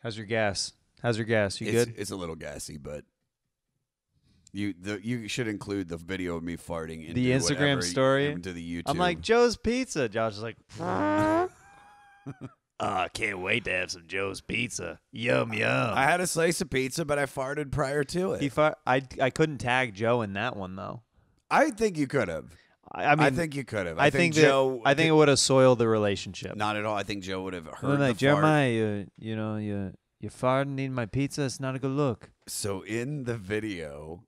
How's your gas? You good? It's a little gassy, but you should include the video of me farting into The Instagram story into the YouTube. I'm like, Joe's Pizza. Josh is like, I can't wait to have some Joe's Pizza. Yum yum. I had a slice of pizza, but I farted prior to it. I couldn't tag Joe in that one though. I think you could have. I think you could have. I think Joe. I think it would have soiled the relationship. Not at all. I think Joe would have heard like, the Jeremiah, you're farting eating my pizza. It's not a good look. So in the video,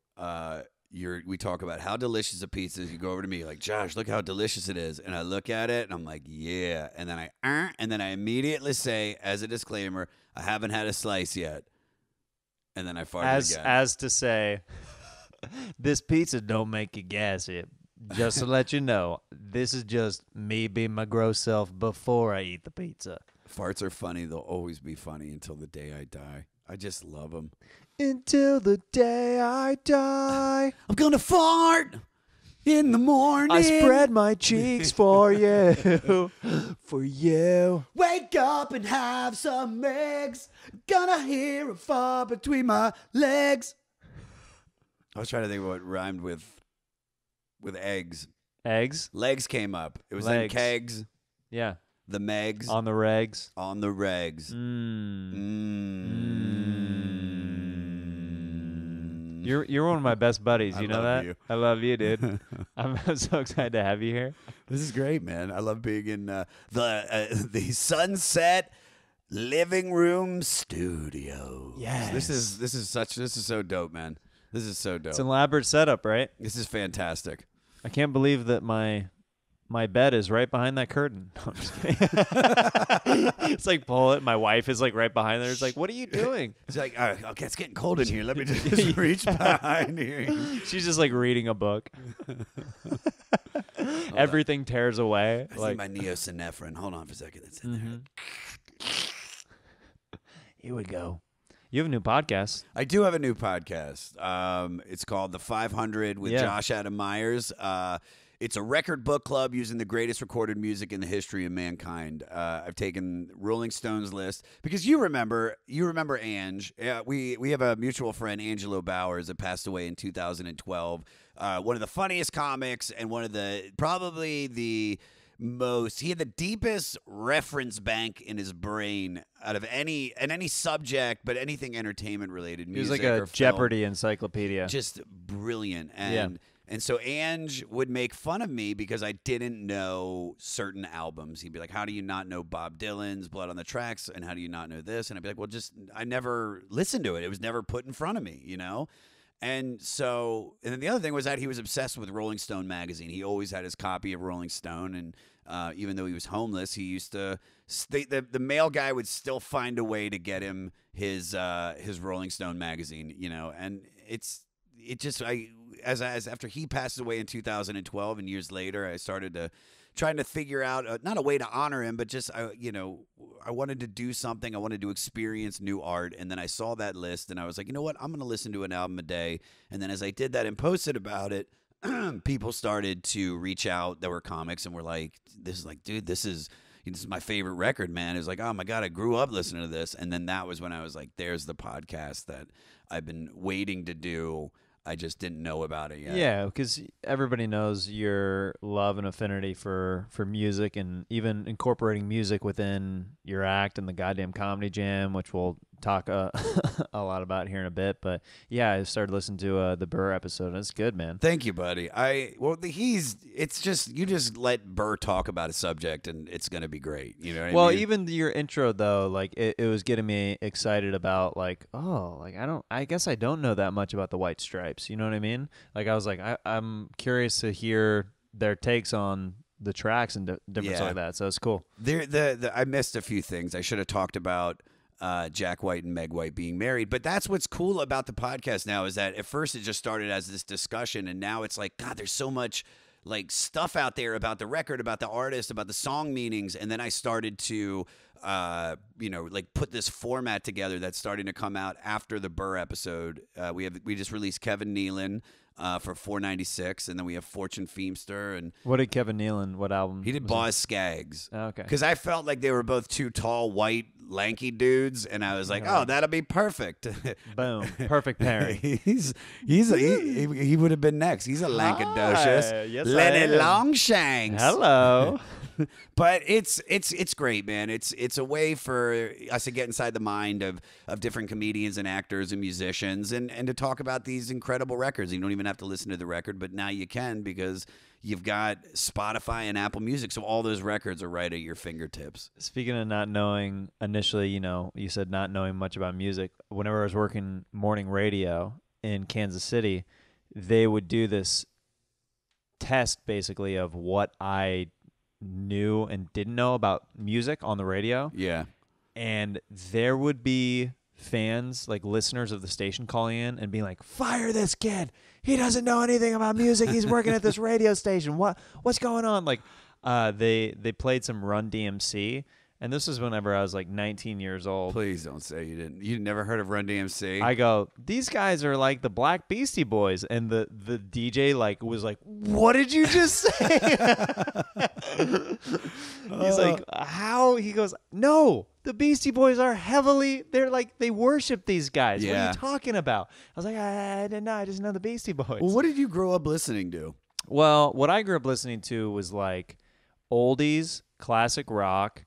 we talk about how delicious a pizza is. You go over to me like, Josh, look how delicious it is, and I look at it and I'm like, yeah, and then I immediately say as a disclaimer, I haven't had a slice yet, and then I farted again. As to say, this pizza don't make you gassy. Just to let you know, this is just me being my gross self before I eat the pizza. Farts are funny. They'll always be funny until the day I die. I just love them. Until the day I die. I'm going to fart in the morning. I spread my cheeks for you. For you. Wake up and have some eggs. Gonna hear a fart between my legs. I was trying to think of what rhymed with eggs. Eggs? Legs came up. It was Legs. then kegs. Yeah. The megs. On the regs. On the regs. You're one of my best buddies. You know that? You. I love you, dude. I'm so excited to have you here. This is great, man. I love being in the Sunset Living Room Studio. Yes. This is so dope, man. This is so dope. It's an elaborate setup, right? This is fantastic. I can't believe that my bed is right behind that curtain. No, I'm just kidding. It's like pull it. My wife is like right behind there. It's like, what are you doing? It's like, okay, it's getting cold in here. Let me just reach behind here. She's just like reading a book. Everything tears away. I see my neosynephrine. Hold on for a second. It's in there. Here we go. You have a new podcast. I do have a new podcast. It's called The 500 with Josh Adam Meyers. It's a record book club using the greatest recorded music in the history of mankind. I've taken Rolling Stone's list because you remember Ange. We have a mutual friend, Angelo Bowers, that passed away in 2012. One of the funniest comics and one of the probably the most. He had the deepest reference bank in his brain out of any subject, but anything entertainment related. He was like a Jeopardy encyclopedia. Just brilliant. And so Ange would make fun of me because I didn't know certain albums. He'd be like, how do you not know Bob Dylan's Blood on the Tracks? And how do you not know this? And I'd be like, well, I never listened to it. It was never put in front of me, you know? And then the other thing was that he was obsessed with Rolling Stone magazine. He always had his copy of Rolling Stone. And even though he was homeless, he used to, the mail guy would still find a way to get him his Rolling Stone magazine, you know? And after he passed away in 2012 and years later, I started trying to figure out not a way to honor him, but just I wanted to do something. I wanted to experience new art, and then I saw that list, and I was like, you know what? I'm going to listen to an album a day. And then as I did that and posted about it, people started to reach out that were comics and were like, dude, this is my favorite record, man. It was like, oh my God, I grew up listening to this. And then that was when I was like, there's the podcast that I've been waiting to do. I just didn't know about it yet. Yeah, because everybody knows your love and affinity for music, and even incorporating music within your act and the goddamn Comedy Jam, which we'll talk a lot about here in a bit. But yeah, I started listening to the Burr episode, and it's good, man. Thank you, buddy. It's just, you just let Burr talk about a subject, and it's gonna be great. You know what I mean? Even your intro though, like it was getting me excited about like, I guess I don't know that much about the White Stripes. You know what I mean? Like I was like, I'm curious to hear their takes on the tracks and different stuff like that. So it's cool. I missed a few things. I should have talked about Jack White and Meg White being married. But that's what's cool about the podcast now, is that at first it just started as this discussion, and now it's like, God, there's so much like stuff out there about the record, about the artist, about the song meanings. And then I started to like put this format together that's starting to come out after the Burr episode. We just released Kevin Nealon for $4.96, and then we have Fortune Feimster, and What did Kevin Nealon? What album? he did was it? Boz Skaggs. Oh, okay. Because I felt like they were both two tall, white, lanky dudes, and I was like, "Oh, that'll be perfect." Boom, perfect pairing. He would have been next. He's a lankadocious Hi. Yes, Lenny I am. Longshanks. Hello. But it's great, man. It's a way for us to get inside the mind of different comedians and actors and musicians, and to talk about these incredible records. You don't even have to listen to the record, but now you can, because you've got Spotify and Apple Music, so all those records are right at your fingertips. Speaking of not knowing, initially, you said not knowing much about music. Whenever I was working morning radio in Kansas City, they would do this test basically of what I knew and didn't know about music on the radio. Yeah. And there would be fans, like listeners of the station, calling in and being like, "Fire this kid. He doesn't know anything about music. He's working at this radio station. What's going on?" Like, they played some Run DMC, and this was whenever I was like 19 years old. Please don't say you didn't. You never heard of Run DMC? I go, "These guys are like the Black Beastie Boys," and the DJ was like, "What did you just say?" He's like, "How?" He goes, "No, the Beastie Boys are they worship these guys. What are Yeah. you talking about?" I was like, "I didn't know. I just know the Beastie Boys." Well, what did you grow up listening to? Well, what I grew up listening to was like oldies, classic rock,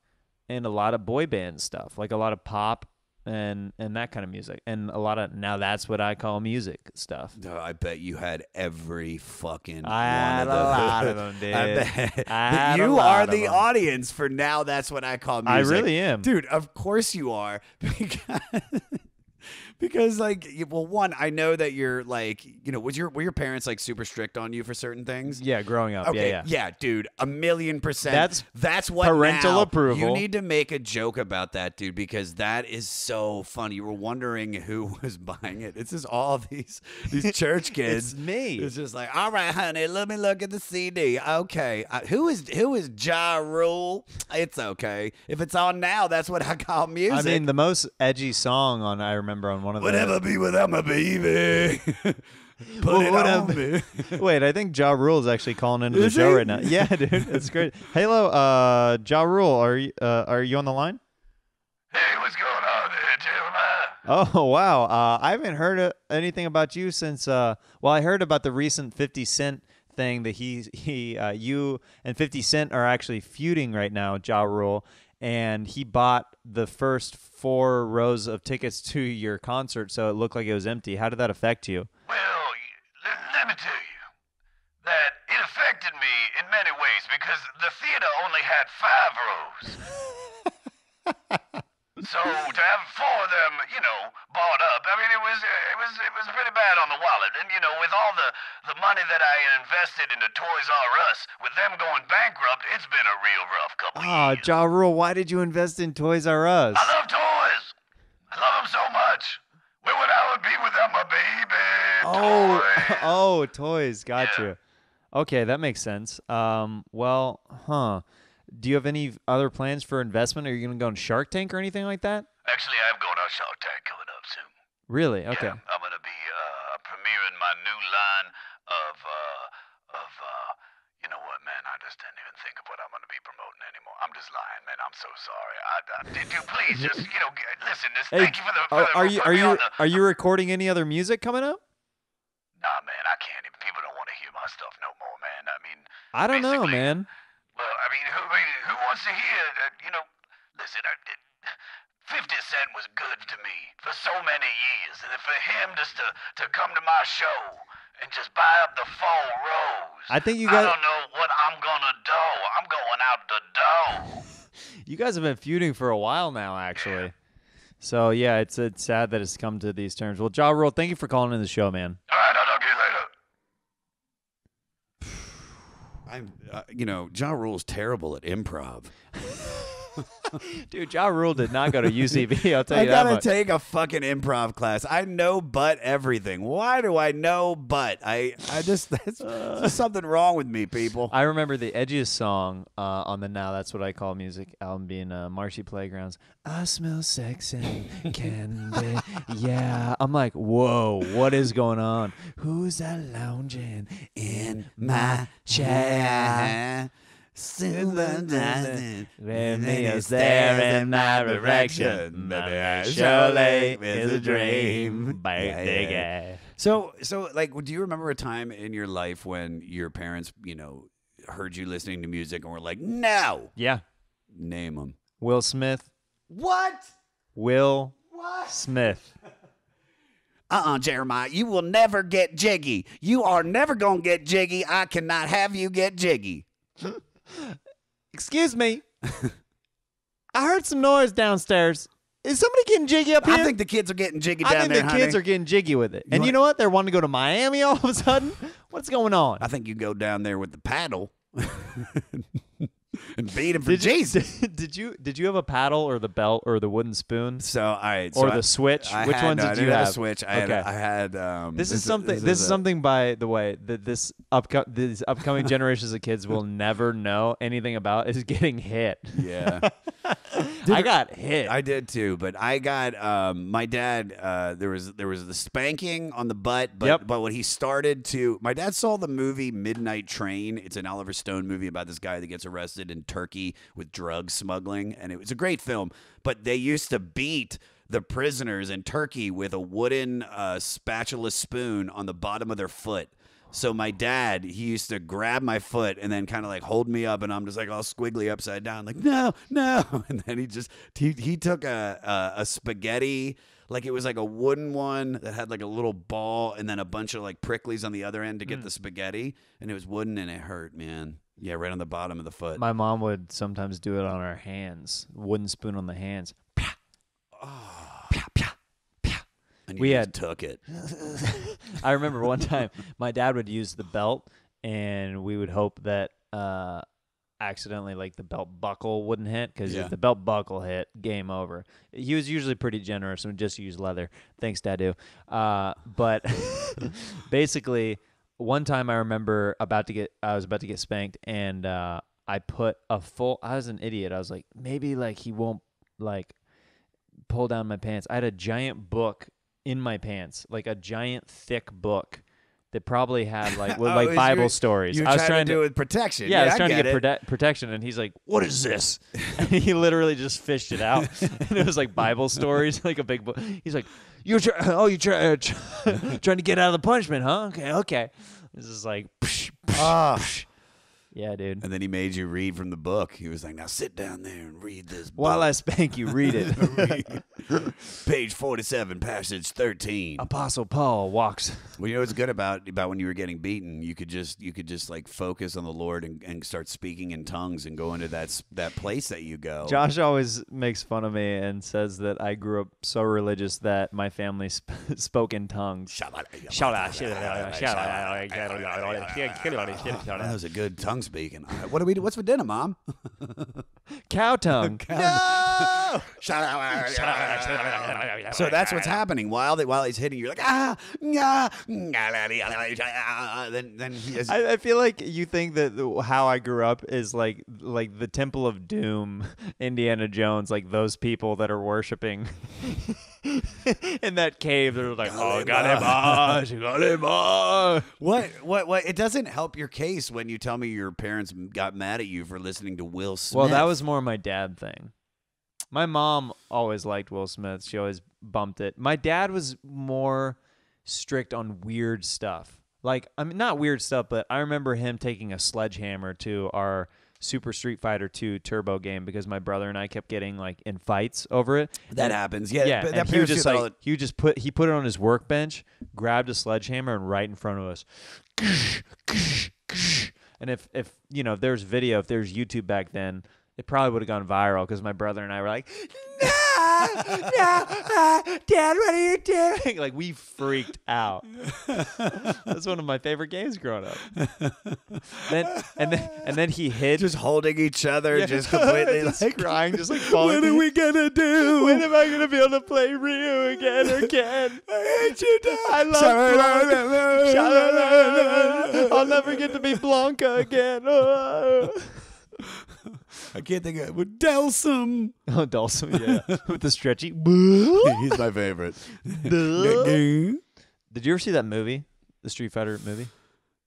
and a lot of boy band stuff, like a lot of pop and that kind of music, and a lot of now that's what I call music stuff. Oh, I bet you had every fucking I had one a of those. lot of them, dude. I bet. I had a You lot are of the them. audience for now. That's what I call I music. really am. Dude, of course you are. Because one, I know that you're like, were your parents like super strict on you for certain things? Yeah, growing up. Okay, Yeah. Dude, 1,000,000%. That's what parental now, approval. You need to make a joke about that, dude, because that is so funny. You were wondering who was buying it. It's just all these church kids. It's me. It's just like, all right, honey, let me look at the CD. Okay, who is Ja Rule? It's okay if it's on now. That's what I call music. I mean, the most edgy song I remember on one of Whatever be without my baby. Put Well, it what on up- me. Wait, I think Ja Rule is actually calling into the Is show he? right now. Yeah, dude, it's great. Hello, Ja Rule, are you on the line? Hey, what's going on there, Jeremiah? Oh wow, I haven't heard anything about you since. Well, I heard about the recent 50 Cent thing that you and 50 Cent are actually feuding right now, Ja Rule, and he bought the first 4 rows of tickets to your concert, so it looked like it was empty. How did that affect you? Well, let me tell you that it affected me in many ways because the theater only had 5 rows. So to have 4 of them, bought up, I mean, it was pretty bad on the wallet. And with all the money that I had invested into Toys R Us, with them going bankrupt, it's been a real rough couple Oh, years. Ja Rule, why did you invest in Toys R Us? I love toys. I love them so much. Where would I be without my baby? Toys. Oh, toys. Got Yeah. you. Okay, that makes sense. Well, do you have any other plans for investment? Are you going to go on Shark Tank or anything like that? Actually, I'm going on Shark Tank coming up soon. Really? Okay. Yeah, I'm gonna be premiering my new line of you know what, man? I just didn't even think of what I'm gonna be promoting anymore. I'm just lying, man. I'm so sorry. Please just listen. Just Hey, thank you for the. are you recording any other music coming up? Nah, man, I can't even. People don't want to hear my stuff no more, man. I mean, I don't know, basically, man. Well, I mean, who wants to hear? Listen, 50 Cent was good to me for so many years, and for him just to come to my show and just buy up the 4 rows. I think you I got. don't know what I'm gonna do. I'm going out the door. You guys have been feuding for a while now, actually. So yeah, it's sad that it's come to these terms. Well, Ja Rule, thank you for calling in the show, man. All right, I'll talk to you later. Ja Rule's terrible at improv. Dude, Ja Rule did not go to UCB. I'll tell I you that gotta much. take a fucking improv class. I know but everything. Why do I know but? I just there's something wrong with me, people. I remember the edgiest song on the Now That's What I Call Music album being Marshy Playground's I Smell Sex and Candy. Yeah. I'm like, whoa, what is going on? Who's that lounging in my chair? When me stare in my direction, maybe surely is a dream. So like, do you remember a time in your life when your parents, heard you listening to music and were like, no? Yeah. Name them. Will Smith. What? Will Smith. Jeremiah, you will never get jiggy. You are never going to get jiggy. I cannot have you get jiggy. Excuse me. I heard some noise downstairs. Is somebody getting jiggy up here? I think the kids are getting jiggy down there, I think the kids are getting jiggy with it. And you know what? They're wanting to go to Miami all of a sudden. What's going on? I think you go down there with the paddle and beat him for Jesus. Did you have a paddle or the belt or the wooden spoon? So all right, or the switch? Which ones did you have? A switch. I had. This is something. By the way, that these upcoming generations of kids will never know anything about is getting hit. Yeah. I got hit. I did too, but I got my dad. There was the spanking on the butt, but when he started to, my dad saw the movie Midnight Train. It's an Oliver Stone movie about this guy that gets arrested in Turkey with drug smuggling, and it was a great film. But they used to beat the prisoners in Turkey with a wooden spatula spoon on the bottom of their foot. So my dad, he used to grab my foot and then kind of like hold me up, and I'm just like all squiggly upside down, like no. And then he took a spaghetti, like it was like a wooden one that had like a little ball and then a bunch of like pricklies on the other end to get the spaghetti, and it was wooden and it hurt, man. Yeah, right on the bottom of the foot. My mom would sometimes do it on our hands, wooden spoon on the hands. And you took it. I remember one time my dad would use the belt, and we would hope that accidentally like the belt buckle wouldn't hit, because if the belt buckle hit, game over. He was usually pretty generous and would just use leather. Thanks, Dadu. But basically, one time I remember I was about to get spanked, and I put I was an idiot. I was like, maybe like he won't like pull down my pants. I had a giant book in my pants, like a giant thick book that probably had like Bible stories. I was trying to do it with protection. Yeah, I was trying to get protection, and he's like, "What is this?" And he literally just fished it out, and it was like Bible stories, like a big book. He's like, "You're trying to get out of the punishment, huh? Okay." This is like, yeah, dude. And then he made you read from the book. He was like, now sit down there and read this book. While I spank you, read it. Page 47, passage 13. Apostle Paul walks. Well, you know what's good about when you were getting beaten? You could just like focus on the Lord and start speaking in tongues and go into that place that you go. Josh always makes fun of me and says that I grew up so religious that my family spoke in tongues. That was a good tongue speaking. What do we do? What's for dinner, Mom? Cow tongue. No! So that's what's happening while he's hitting you. You're like then he is. I feel like you think that how I grew up is like the Temple of Doom, Indiana Jones, like those people that are worshiping in that cave. They're like, oh, got him. What? It doesn't help your case when you tell me your parents got mad at you for listening to Will Smith. Well, that was more my dad thing. My mom always liked Will Smith. She always bumped it. My dad was more strict on weird stuff. Like, I mean, not weird stuff, but I remember him taking a sledgehammer to our Super Street Fighter 2 Turbo game because my brother and I kept getting like in fights over it. That happens. Yeah. But and he put it on his workbench, grabbed a sledgehammer, and right in front of us. And if there's video, if there's YouTube back then, it probably would have gone viral because my brother and I were like, no, Dad, what are you doing? Like, we freaked out. That's one of my favorite games growing up. And then he hid. Just holding each other, just completely just like crying, just like falling. What are we gonna do? When am I gonna be able to play Ryu again or Ken? I hate you, Dad. I love I'll never get to be Blanca again. I can't think of it. With Delsum. Oh, Dulcim, yeah. With the stretchy. He's my favorite. Did you ever see that movie? The Street Fighter movie?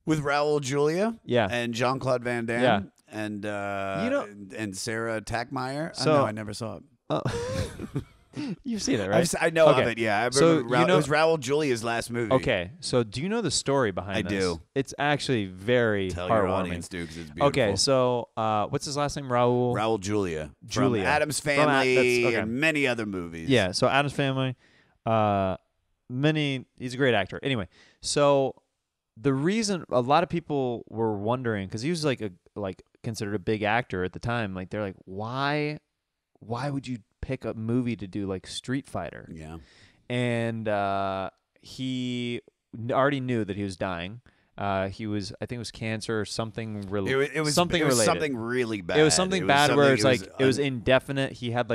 With Raul Julia? Yeah. And Jean-Claude Van Damme? Yeah. And and Sarah Tackmeyer? So- No, I never saw it. Oh. You've seen it, right? I know Okay. of it, yeah. I So, remember it was Raul Julia's last movie. Okay, so do you know the story behind I this? do. It's actually very Tell heartwarming. your audience, dude, because it's beautiful. Okay, so what's his last name? Raul Julia. Julia. From Adam's From Family okay. and many other movies. Yeah, so Adam's Family, he's a great actor. Anyway, so the reason a lot of people were wondering, because he was considered a big actor at the time, like they're like, why would you pick a movie to do like Street Fighter? Yeah. And he already knew that he was dying. I think it was cancer or something related. It was something related. something really bad. It was something bad where it's like it was un- indefinite. He had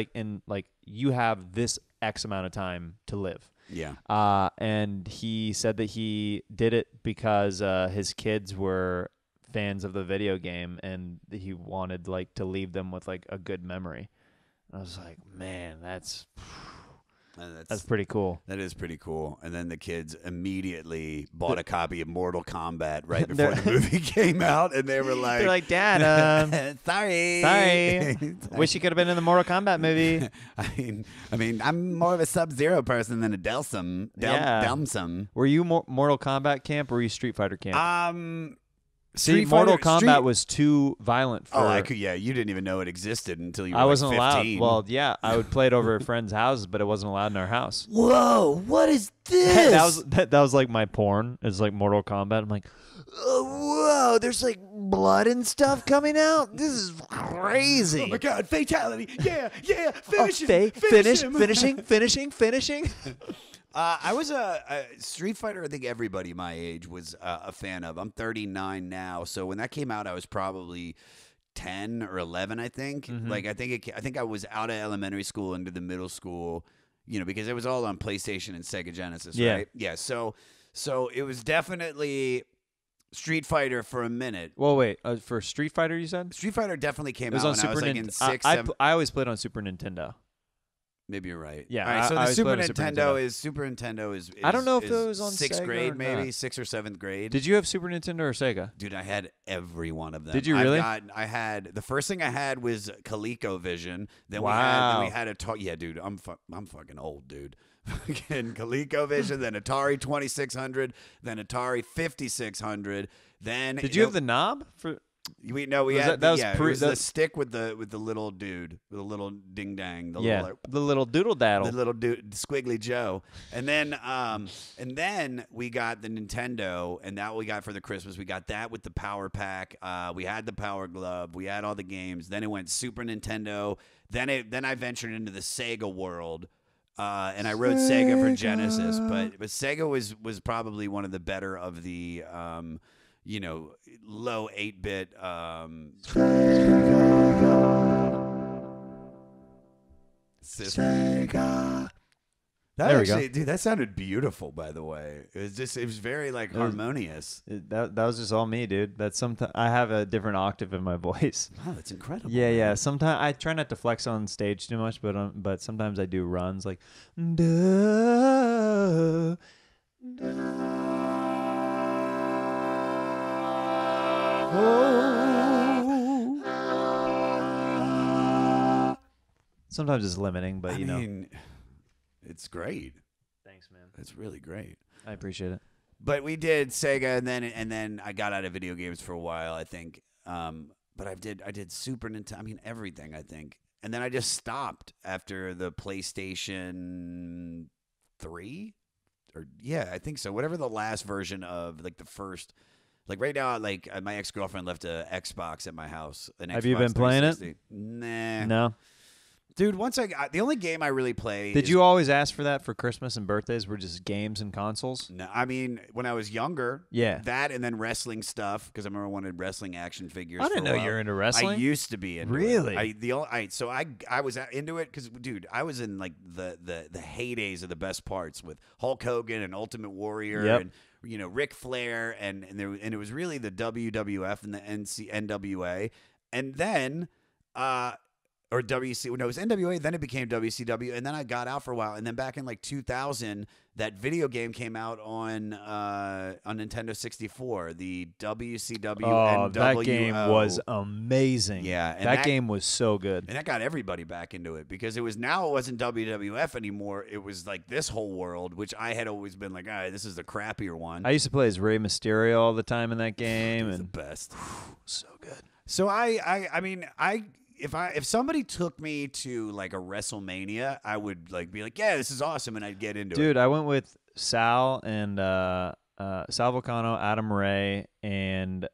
you have this X amount of time to live. Yeah. And he said that he did it because his kids were fans of the video game and he wanted like to leave them with like a good memory. I was like, man, that's pretty cool. That is pretty cool. And then the kids immediately bought a copy of Mortal Kombat right before the movie came out, and they were like, They're like, Dad, sorry. wish you could have been in the Mortal Kombat movie. I mean, I'm more of a Sub-Zero person than a Delsum. Delsum. Were you Mortal Kombat camp or were you Street Fighter camp? See, Street Mortal Fighter- Kombat was too violent for. Oh, I could. Yeah, you didn't even know it existed until you were I wasn't like 15. allowed. Well, yeah, I would play it over at friends' houses, but it wasn't allowed in our house. Whoa, what is this? that was like my porn. It's like Mortal Kombat. I'm like, oh, whoa, there's like blood and stuff coming out. This is crazy. Oh my God, fatality! Yeah, finish him. Finishing. I was a Street Fighter. I think everybody my age was a fan of. I'm 39 now, so when that came out, I was probably 10 or 11. I think. Mm-hmm. Like I think I was out of elementary school into the middle school, because it was all on PlayStation and Sega Genesis, Yeah. right? Yeah. So it was definitely Street Fighter for a minute. Well, wait, for Street Fighter, you said? Street Fighter definitely came It was out on when Super I was like Nintendo. in 6, 7. I always played on Super Nintendo. Maybe you're right. Yeah, All right. So I the always Super played on Super Nintendo. Super Nintendo is. I don't know if is it was on sixth Sega grade, or maybe not. 6th or 7th grade. Did you have Super Nintendo or Sega? Dude, I had every one of them. Did you really? I had the first thing I had was ColecoVision. Then Wow. we had Atari. Yeah, dude, I'm fucking old, dude. Again, ColecoVision, then Atari 2600, then Atari 5600. Then Did you have the knob for? We had that the, was yeah, pre- it was that- the stick with the little dude, with the little ding dang, the Yeah, little, the little doodle daddle. the little dude, Squiggly Joe, and then we got the Nintendo, and that we got for the Christmas. We got that with the Power Pack. We had the Power Glove. We had all the games. Then it went Super Nintendo. Then I ventured into the Sega world. And I wrote Sega for Genesis, but Sega was probably one of the better of the low 8-bit Sega. There we go. Dude, that sounded beautiful, by the way. It was very harmonious. That was just all me, dude. That's sometimes I have a different octave in my voice. Wow, that's incredible. Yeah, man. yeah. Sometimes I try not to flex on stage too much, but sometimes I do runs like. Duh, Sometimes it's limiting, but I you know. mean, it's great. Thanks, man. It's really great. I appreciate it. But we did Sega, and then I got out of video games for a while, I think. But I did Super Nintendo. I mean, everything, I think. And then I just stopped after the PlayStation 3, or yeah, I think so. Whatever the last version of like the first Like right now, like my ex-girlfriend left a Xbox at my house. Have you been playing it? Nah. No. Dude, the only game I really play Did you always ask for that for Christmas and birthdays? Were just games and consoles? No, I mean, when I was younger, Yeah. that and then wrestling stuff, because I remember I wanted wrestling action figures. I didn't know you were into wrestling. I used to be into Really? it. So I was into it because, dude, I was in like the heydays of the best parts with Hulk Hogan and Ultimate Warrior and Ric Flair and it was really the WWF and the NWA, and then or WC. No, it was NWA. Then it became WCW, and then I got out for a while. And then back in like 2000, that video game came out on Nintendo 64. The WCW. Oh, NWO. that game was amazing. Yeah, and that game was so good. And that got everybody back into it because it wasn't WWF anymore. It was like this whole world, which I had always been like, all right, this is the crappier one. I used to play as Rey Mysterio all the time in that game, He's and the best. So good. So if somebody took me to like a WrestleMania, I would like be like, yeah, this is awesome, and I'd get into it. Dude, I went with Sal and Sal Vulcano, Adam Ray, and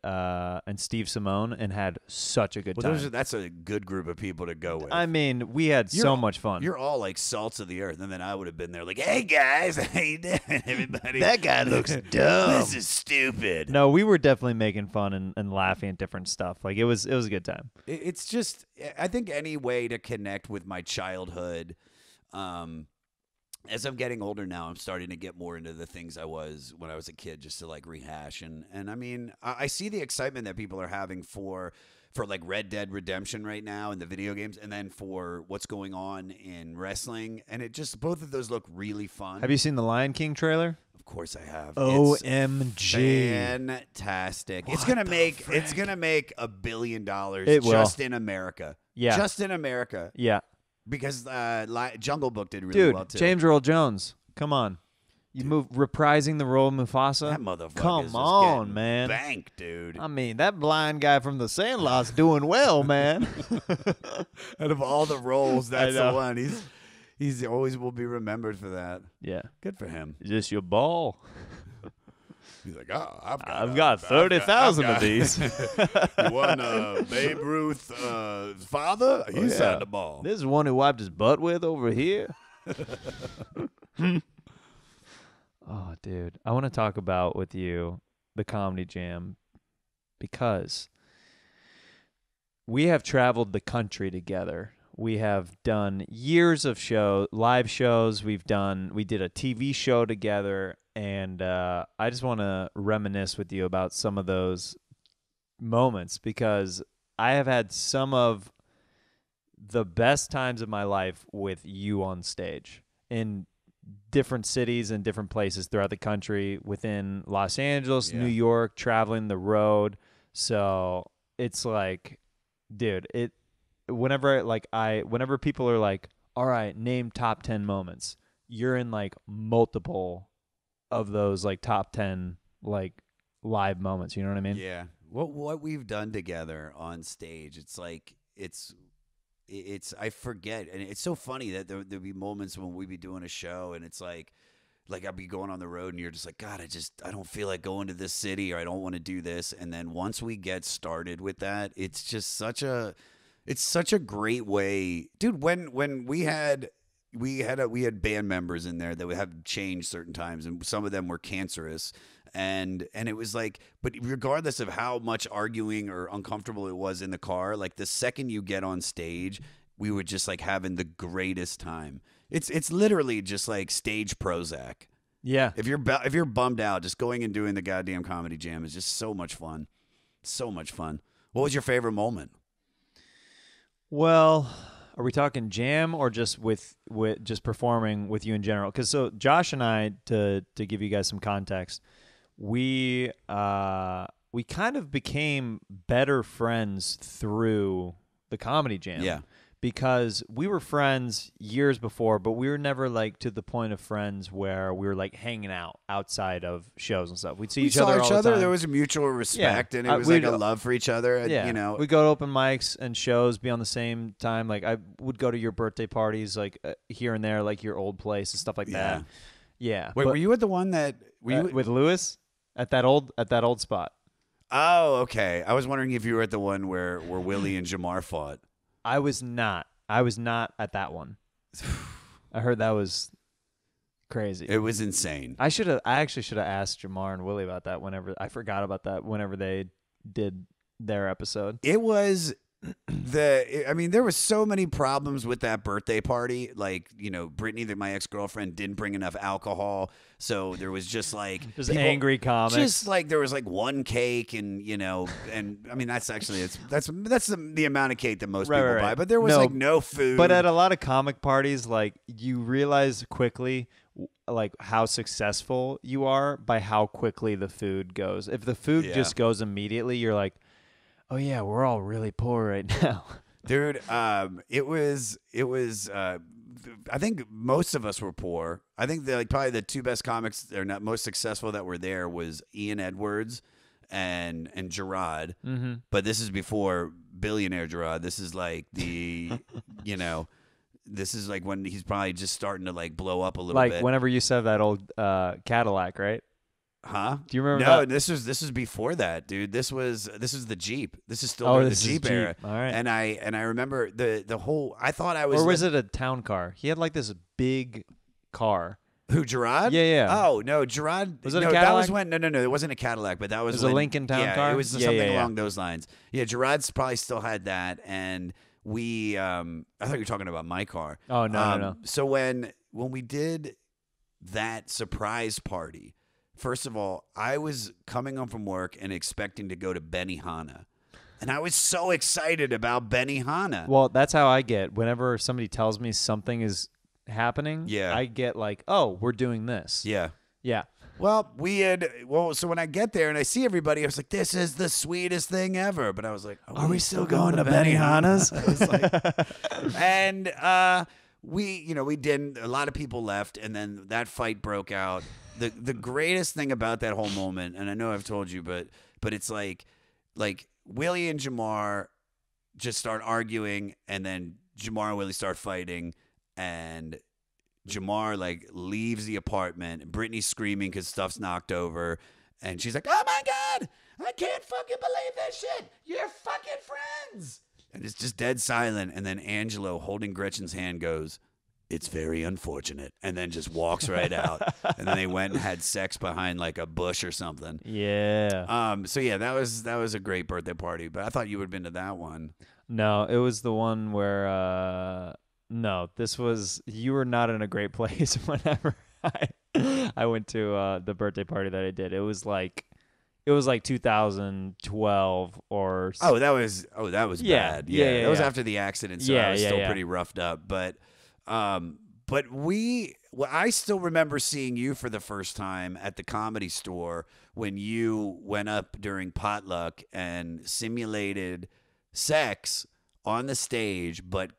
Steve Simone, and had such a good time. That's a good group of people to go with. I mean, we had so much fun. You're all like salts of the earth, and then I would have been there like, hey guys, how you doing, everybody? That guy looks dumb. This is stupid. No, we were definitely making fun and laughing at different stuff. Like it was a good time. It's just, I think any way to connect with my childhood. As I'm getting older now, I'm starting to get more into the things I was when I was a kid, just to like rehash. And I mean, I see the excitement that people are having for like Red Dead Redemption right now in the video games, and then for what's going on in wrestling. And it just, both of those look really fun. Have you seen the Lion King trailer? Of course I have. OMG. Fantastic. It's gonna make $1 billion just in America. Yeah. Just in America. Yeah. Because Jungle Book did really well too. James Earl Jones, come on, reprising the role of Mufasa. That motherfucker. Come on, man. Bank, dude. I mean, that blind guy from The Sandlot's doing well, man. Out of all the roles, that's the one. He's always will be remembered for that. Yeah, good for him. Is this your ball? He's like, oh, I've got 30,000 of these. You want Babe Ruth's father? He's had the ball. This is one who wiped his butt with over here. Oh, dude. I want to talk about with you the Comedy Jam because we have traveled the country together. We have done years of live shows. We did a TV show together, and I just want to reminisce with you about some of those moments because I have had some of the best times of my life with you on stage in different cities and different places throughout the country, within Los Angeles, New York, traveling the road. So it's like, dude, whenever people are like, all right, name top 10 moments, you're in like multiple of those like top 10 like live moments. You know what I mean? Yeah. What we've done together on stage, it's like, it's I forget. And it's so funny that there'll be moments when we be doing a show and it's like I'll be going on the road and you're just like, God, I don't feel like going to this city, or I don't want to do this. And then once we get started with that, it's just such a great way, dude. When we had band members in there that would have changed certain times, and some of them were cancerous, and it was like, but regardless of how much arguing or uncomfortable it was in the car, like the second you get on stage, we were just like having the greatest time. It's literally just like stage Prozac. Yeah. If you're bummed out, just going and doing the goddamn Comedy Jam is just so much fun. So much fun. What was your favorite moment? Well, are we talking jam or just with just performing with you in general? Because so Josh and I, to give you guys some context, we kind of became better friends through the Comedy Jam. Yeah. Because we were friends years before, but we were never like to the point of friends where we were like hanging out outside of shows and stuff. We'd see each other all the time. There was a mutual respect, and it was like a love for each other. Yeah. You know, we'd go to open mics and shows, be on the same time. Like I would go to your birthday parties, like here and there, like your old place and stuff like that. Yeah. Wait, were you at the one that with Lewis at that old spot? Oh, okay. I was wondering if you were at the one where Willie and Jamar fought. I was not. I was not at that one. I heard that was crazy. It was insane. I actually should have asked Jamar and Willie about that whenever I forgot about that whenever they did their episode. It was there was so many problems with that birthday party. Like, Brittany, my ex-girlfriend, didn't bring enough alcohol. So there was just like just angry comics. Just like there was like one cake and I mean, that's actually that's the amount of cake that most people buy. But there was no food. But at a lot of comic parties, like you realize quickly like how successful you are by how quickly the food goes. If the food just goes immediately, you're like, oh yeah, we're all really poor right now. Dude, it was I think most of us were poor. I think probably the two best comics that are not most successful that were there was Ian Edwards and Gerard. Mm-hmm. But this is before billionaire Gerard. This is like the this is like when he's probably just starting to like blow up a little bit. Like whenever you said that old Cadillac, right? Huh? Do you remember? No, that? this was before that, dude. This was the Jeep. This is still the Jeep era. All right. And I remember the whole. I thought I was. Or was it a town car? He had like this big car. Who, Gerard? Yeah. Oh no, Gerard. Was it a Cadillac? Cadillac? That was when. No, it wasn't a Cadillac, but that was. It was a Lincoln town car. It was something along those lines. Yeah, Gerard's probably still had that, and we. I thought you were talking about my car. Oh no. So when we did that surprise party. First of all, I was coming home from work and expecting to go to Benihana. And I was so excited about Benihana. Well, that's how I get. Whenever somebody tells me something is happening, I get like, oh, we're doing this. Yeah. Yeah. Well, so when I get there and I see everybody, I was like, this is the sweetest thing ever. But I was like, are we still going to Benihana's? I was like, and we didn't. A lot of people left, and then that fight broke out. The greatest thing about that whole moment, and I know I've told you, but it's like Willie and Jamar just start arguing, and then Jamar and Willie start fighting, and Jamar like leaves the apartment, and Brittany's screaming because stuff's knocked over, and she's like, "Oh my God, I can't fucking believe this shit! You're fucking friends!" And it's just dead silent, and then Angelo, holding Gretchen's hand, goes, "It's very unfortunate," and then just walks right out. And then they went and had sex behind like a bush or something. Yeah. So yeah, that was a great birthday party. But I thought you would have been to that one. No, it was the one where you were not in a great place whenever I went to the birthday party that I did. It was like 2012 or that was bad. Yeah. That was after the accident, so I was still pretty roughed up. But I still remember seeing you for the first time at the Comedy Store when you went up during potluck and simulated sex on the stage, but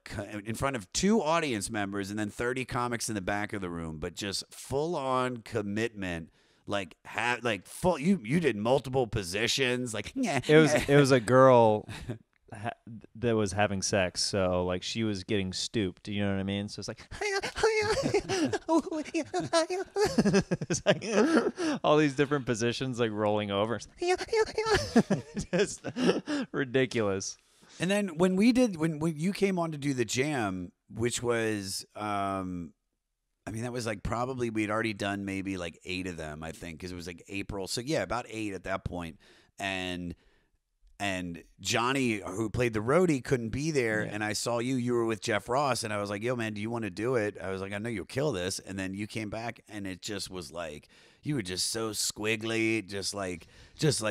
in front of 2 audience members and then 30 comics in the back of the room, but just full on commitment. Like full, you did multiple positions. Like it was a girl that was having sex, so like she was getting stooped. You know what I mean? So it's like, it's like all these different positions, like rolling over. Just ridiculous. And then when you came on to do the jam, which was that was like probably we'd already done maybe like 8 of them, I think, because it was like April. So yeah, about 8 at that point. And Johnny, who played the roadie, couldn't be there. Yeah. And I saw you were with Jeff Ross, and I was like, yo, man, do you want to do it? I was like, I know you'll kill this. And then you came back, and it just was like, you were just so squiggly, just like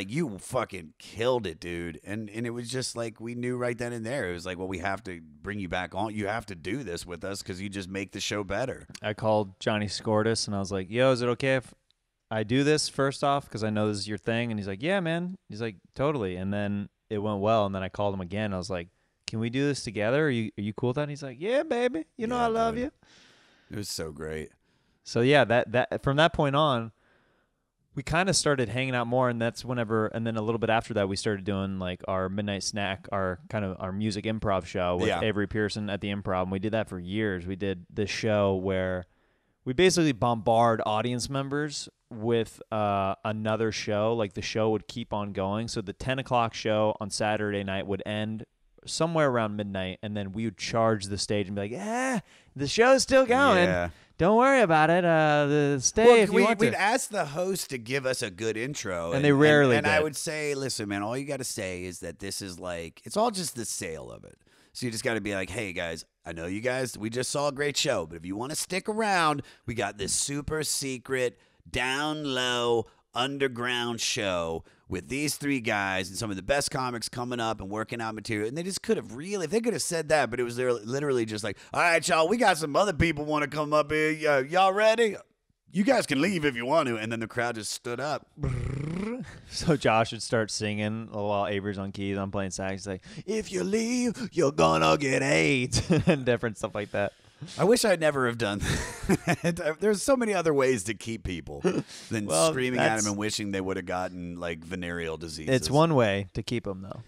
you fucking killed it, dude. And it was just like, we knew right then and there. It was like, well, we have to bring you back on. You have to do this with us because you just make the show better. I called Johnny Scortis, and I was like, yo, is it okay if I do this first off because I know this is your thing? And he's like, yeah, man. He's like, totally. And then it went well, and then I called him again. I was like, can we do this together? Are you cool with that? And he's like, yeah, baby. You know I love you. It was so great. So yeah, that from that point on, we kind of started hanging out more, and that's whenever, and then a little bit after that, we started doing like our midnight snack, our music improv show with Avery Pearson at the Improv. And we did that for years. We did this show where we basically bombard audience members with another show. Like the show would keep on going. So the 10 o'clock show on Saturday night would end somewhere around midnight, and then we would charge the stage and be like, the show's still going. Yeah. Don't worry about it. Stay if you want to. We'd ask the host to give us a good intro. And they rarely And did. I would say, listen, man, all you got to say is that this is like, it's all just the sale of it. So you just got to be like, hey, guys, I know you guys, we just saw a great show, but if you want to stick around, we got this super secret, down low, underground show with these 3 guys and some of the best comics coming up and working out material. And they just could have really, if they could have said that, but it was literally just like, all right, y'all, we got some other people want to come up here. Y'all ready? You guys can leave if you want to. And then the crowd just stood up. So Josh would start singing while Avery's on keys. I'm playing sax. He's like, if you leave, you're gonna get AIDS. And different stuff like that. I wish I'd never have done that. There's so many other ways to keep people than screaming at them and wishing they would have gotten like venereal diseases. It's one way to keep them, though.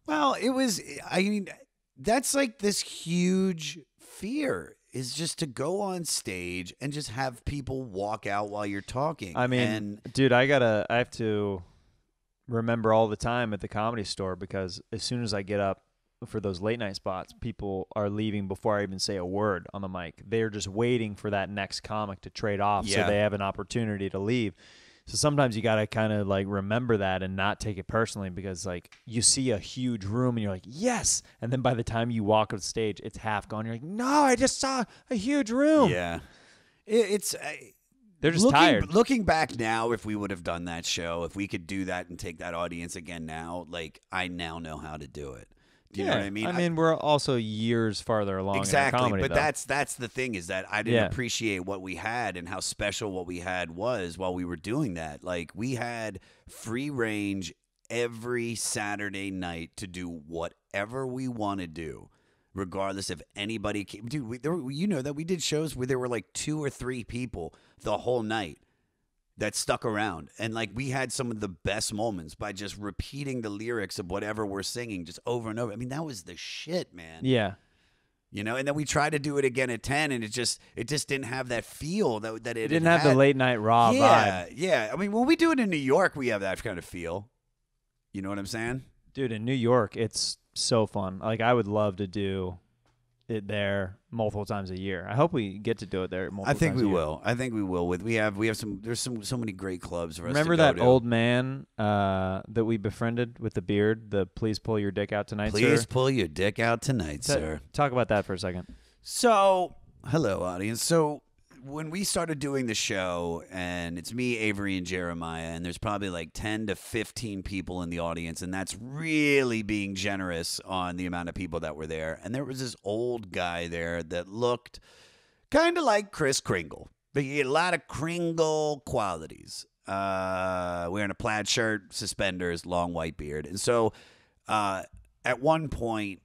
Well, it was, I mean, that's like this huge fear is just to go on stage and just have people walk out while you're talking. I mean, dude, I have to remember all the time at the Comedy Store, because as soon as I get up for those late night spots, people are leaving before I even say a word on the mic. They're just waiting for that next comic to trade off so they have an opportunity to leave. So sometimes you got to kind of like remember that and not take it personally, because like you see a huge room and you're like, yes. And then by the time you walk off stage, it's half gone. You're like, no, I just saw a huge room. Yeah. They're just tired. Looking back now, if we would have done that show, if we could do that and take that audience again now, like I now know how to do it. Do you know what I mean? I mean, we're also years farther along exactly, in our comedy, but that's the thing, is that I didn't appreciate what we had and how special what we had was while we were doing that. Like, we had free range every Saturday night to do whatever we want to do, regardless if anybody came. Dude, you know that we did shows where there were like 2 or 3 people the whole night that stuck around, and like we had some of the best moments by just repeating the lyrics of whatever we're singing just over and over. I mean, that was the shit, man. Yeah. You know, and then we tried to do it again at 10, and it just didn't have that feel that it didn't have the late night raw vibe. Yeah. I mean, when we do it in New York, we have that kind of feel. You know what I'm saying? Dude, in New York, it's so fun. Like, I would love to do it there multiple times a year. I hope we get to do it there multiple times a year. I think we will. We have some. There's so many great clubs for us. Remember to go that to. old man that we befriended with the beard? The please pull your dick out tonight, sir. Please pull your dick out tonight, sir. Talk about that for a second. So, hello, audience. So, when we started doing the show, and it's me, Avery, and Jeremiah, and there's probably like 10 to 15 people in the audience, and that's really being generous on the amount of people that were there. And there was this old guy there that looked kind of like Kris Kringle, but he had a lot of Kringle qualities. Wearing a plaid shirt, suspenders, long white beard. And so at one point,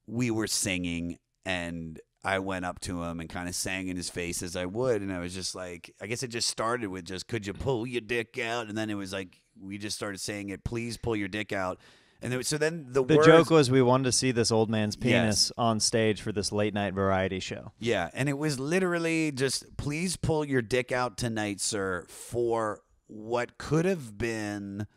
we were singing, and I went up to him and kind of sang in his face as I would, and I was just like, I guess it just started with just, could you pull your dick out? And then it was like, we just started saying it, please pull your dick out. And then the words, joke was we wanted to see this old man's penis on stage for this late night variety show. Yeah, and it was literally just, please pull your dick out tonight, sir, for what could have been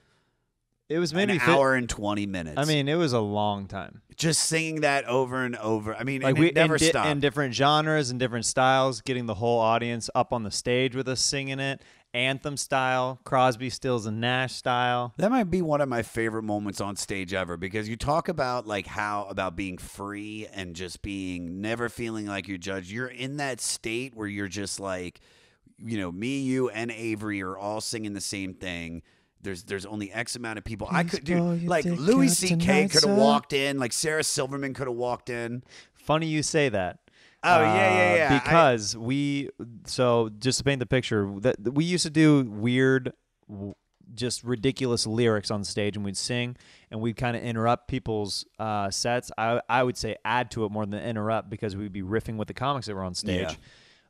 it was maybe an hour and 20 minutes. I mean, it was a long time. Just singing that over and over. I mean, like and it never stopped. In different genres and different styles, getting the whole audience up on the stage with us singing it. Anthem style, Crosby, Stills, and Nash style. That might be one of my favorite moments on stage ever, because you talk about like about being free and just being never feeling like you're judged. You're in that state where you're just like, you know, me, you, and Avery are all singing the same thing. There's only X amount of people. I could do like Louis C.K. could have walked in, like Sarah Silverman could have walked in. Funny you say that. Oh yeah. Because so just to paint the picture, that we used to do weird, just ridiculous lyrics on stage, and we'd sing, and we'd kind of interrupt people's sets. I would say add to it more than interrupt, because we'd be riffing with the comics that were on stage. Yeah.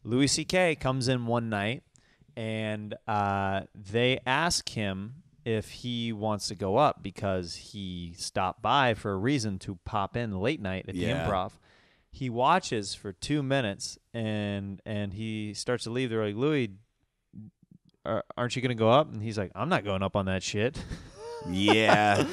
Louis C.K. comes in one night, and they ask him if he wants to go up, because he stopped by for a reason to pop in late night at the Improv. he watches for 2 minutes and he starts to leave. They're like, Louis, aren't you going to go up? And he's like, I'm not going up on that shit. Yeah.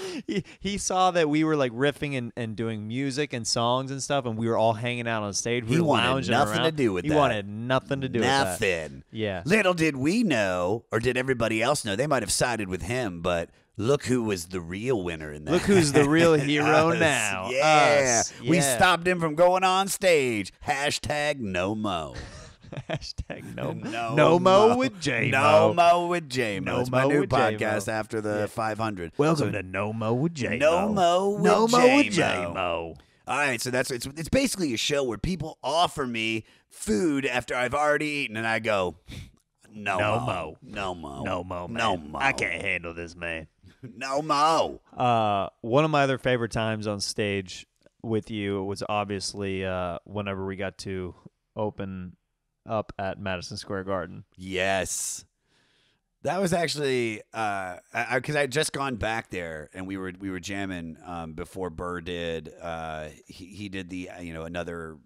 he saw that we were like riffing and doing music and songs and stuff, and we were all hanging out on stage. We He were wanted lounging nothing around. to do with he that. He wanted nothing to do with that. Nothing. Yeah. Little did we know, or did everybody else know, they might have sided with him, but look who was the real winner in that. Look who's the real hero Us. now. Yeah. Us. We Yeah. stopped him from going on stage. Hashtag no mo. Hashtag no No mo with J-Mo. No mo with J-Mo. No It's my mo new with J-Mo. podcast after the 500. Welcome to No Mo with J-Mo. No Mo with No Mo with J-Mo. J-Mo. All right, so it's basically a show where people offer me food after I've already eaten, and I go, no mo. No Mo, man. No mo. I can't handle this, man. No mo. One of my other favorite times on stage with you was obviously whenever we got to open up at Madison Square Garden. Yes. That was actually because I had just gone back there and we were jamming before Burr did. He did the another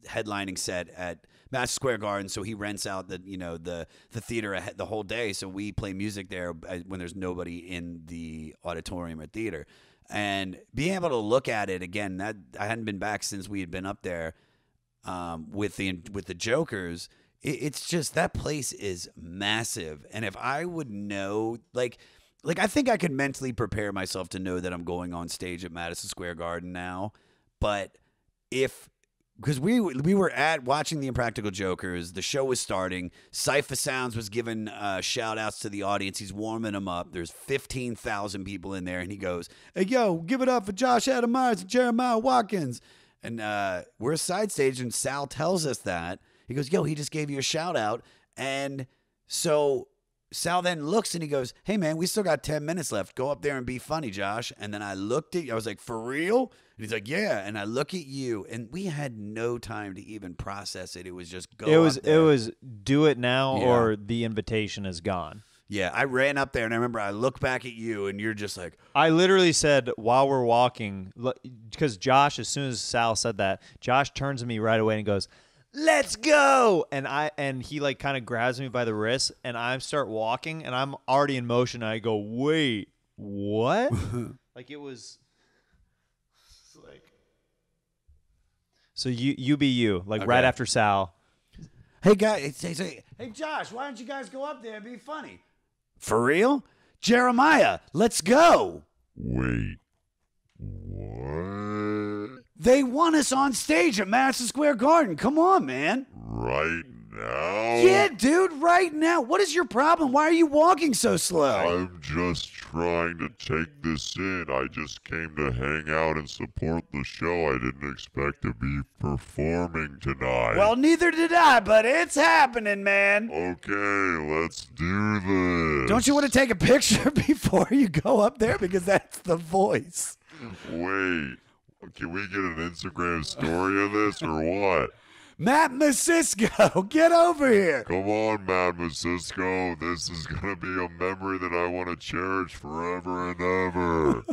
headlining set at Madison Square Garden, so he rents out the theater the whole day. So we play music there when there's nobody in the auditorium or theater, and being able to look at it again. That I hadn't been back since we had been up there with the Jokers. It's just that place is massive, and if I would know, like I think I could mentally prepare myself to know that I'm going on stage at Madison Square Garden now, but because we were at watching the Impractical Jokers, the show was starting. Cypher Sounds was giving shout outs to the audience. He's warming them up. There's 15,000 people in there, and he goes, "Hey, yo, give it up for Josh Adam Meyers and Jeremiah Watkins." And we're side stage, and Sal tells us that. He goes, "Yo, he just gave you a shout out." And so Sal then looks and he goes, "Hey, man, we still got 10 minutes left. Go up there and be funny, Josh." And then I looked at you. I was like, "For real?" And he's like, "Yeah." And I look at you, and we had no time to even process it. It was just go. It was do it now Yeah. or the invitation is gone. Yeah, I ran up there, and I remember I looked back at you, and you're just like, I literally said while we're walking, because Josh, as soon as Sal said that, Josh turns to me right away and goes, "Let's go!" And he like kind of grabs me by the wrist, and I start walking, and I'm already in motion. And I go, "Wait, what?" Like it was like. So you be you, like Okay. right after Sal. "Hey, guys, hey, Josh, why don't you guys go up there and be funny?" "For real? Jeremiah, let's go." Wait, what? "They want us on stage at Madison Square Garden. Come on, man." Right now? "Yeah, dude, right now. What is your problem? Why are you walking so slow?" I'm just trying to take this in. I just came to hang out and support the show. I didn't expect to be performing tonight. "Well, neither did I, but it's happening, man." Okay, let's do this. "Don't you want to take a picture before you go up there? Because that's the voice." Wait, can we get an Instagram story of this or what? "Matt Masisco, get over here." Come on, Matt Cisco. This is going to be a memory that I want to cherish forever and ever.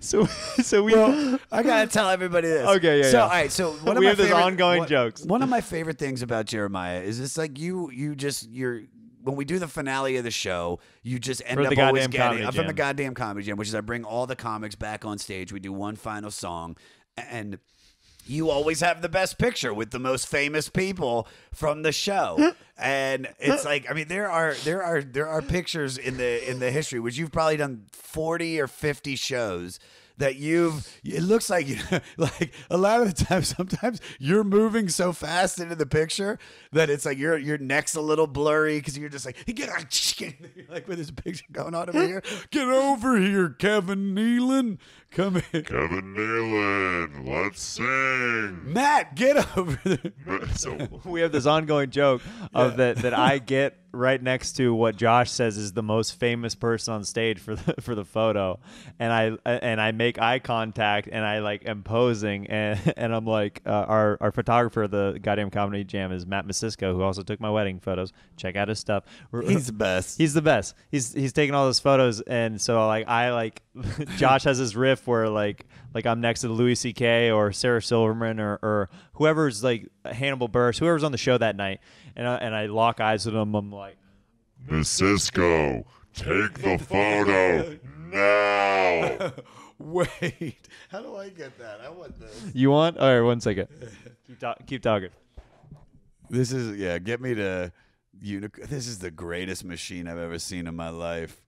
So we. Well, I gotta tell everybody this. Okay, yeah, So, yeah. all right. So one of We my have those favorite- ongoing jokes. One of my favorite things about Jeremiah is it's like you're when we do the finale of the show, you just end For up the always goddamn getting comedy from the jam. goddamn comedy jam, which is I bring all the comics back on stage. We do one final song, and you always have the best picture with the most famous people from the show. And it's like, I mean, there are pictures in the history, which you've probably done 40 or 50 shows that it looks like like a lot of the time, sometimes you're moving so fast into the picture that it's like your neck's a little blurry because you're just like, like with this picture going on over here. "Get over here, Kevin Nealon. Come in. Kevin Nealon, let's sing. Matt, get over there." So, We have this ongoing joke of that I get right next to what Josh says is the most famous person on stage for the photo, and I make eye contact, and I like am posing, and I'm like, our photographer of the goddamn comedy jam is Matt Masisko, who also took my wedding photos. Check out his stuff. He's the best. He's the best. He's taking all those photos, and so like Josh has this riff where like I'm next to Louis C.K. or Sarah Silverman or whoever's like Hannibal Buress, whoever's on the show that night, and I lock eyes with him. I'm like, Miss Cisco, take the photo now. Wait, how do I get that? I want this. You want? All right, 1 second. Keep talking. This is get me to This is the greatest machine I've ever seen in my life.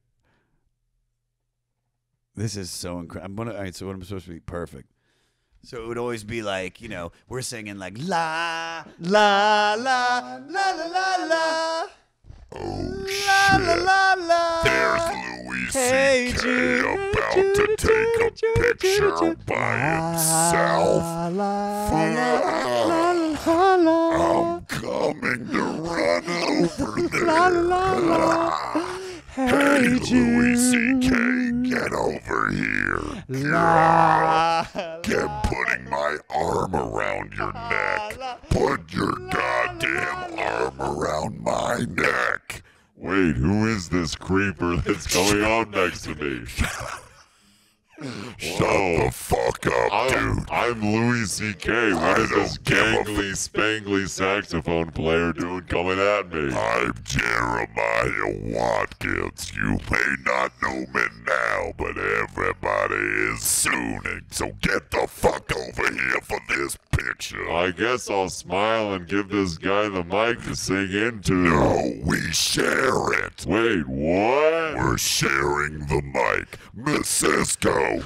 This is so incredible. All right, so what am I supposed to be? Perfect. So it would always be like, we're singing like la la la la la la la. Oh shit! There's Louis C.K. about to take a picture by himself. I'm coming to run over there. Hey, Louis C.K., get over here. Get putting my arm around your neck. Put your goddamn arm around my neck. Wait, who is this creeper that's going on next to me? Shut the fuck up, dude. I'm Louis C.K. What is this gangly, spangly saxophone player doing coming at me? I'm Jeremiah Watkins. You may not know me now, but everybody is soon. So get the fuck over here for this picture. I guess I'll smile and give this guy the mic to sing into. No, we share it. Wait, what? We're sharing the mic. Miss Cisco,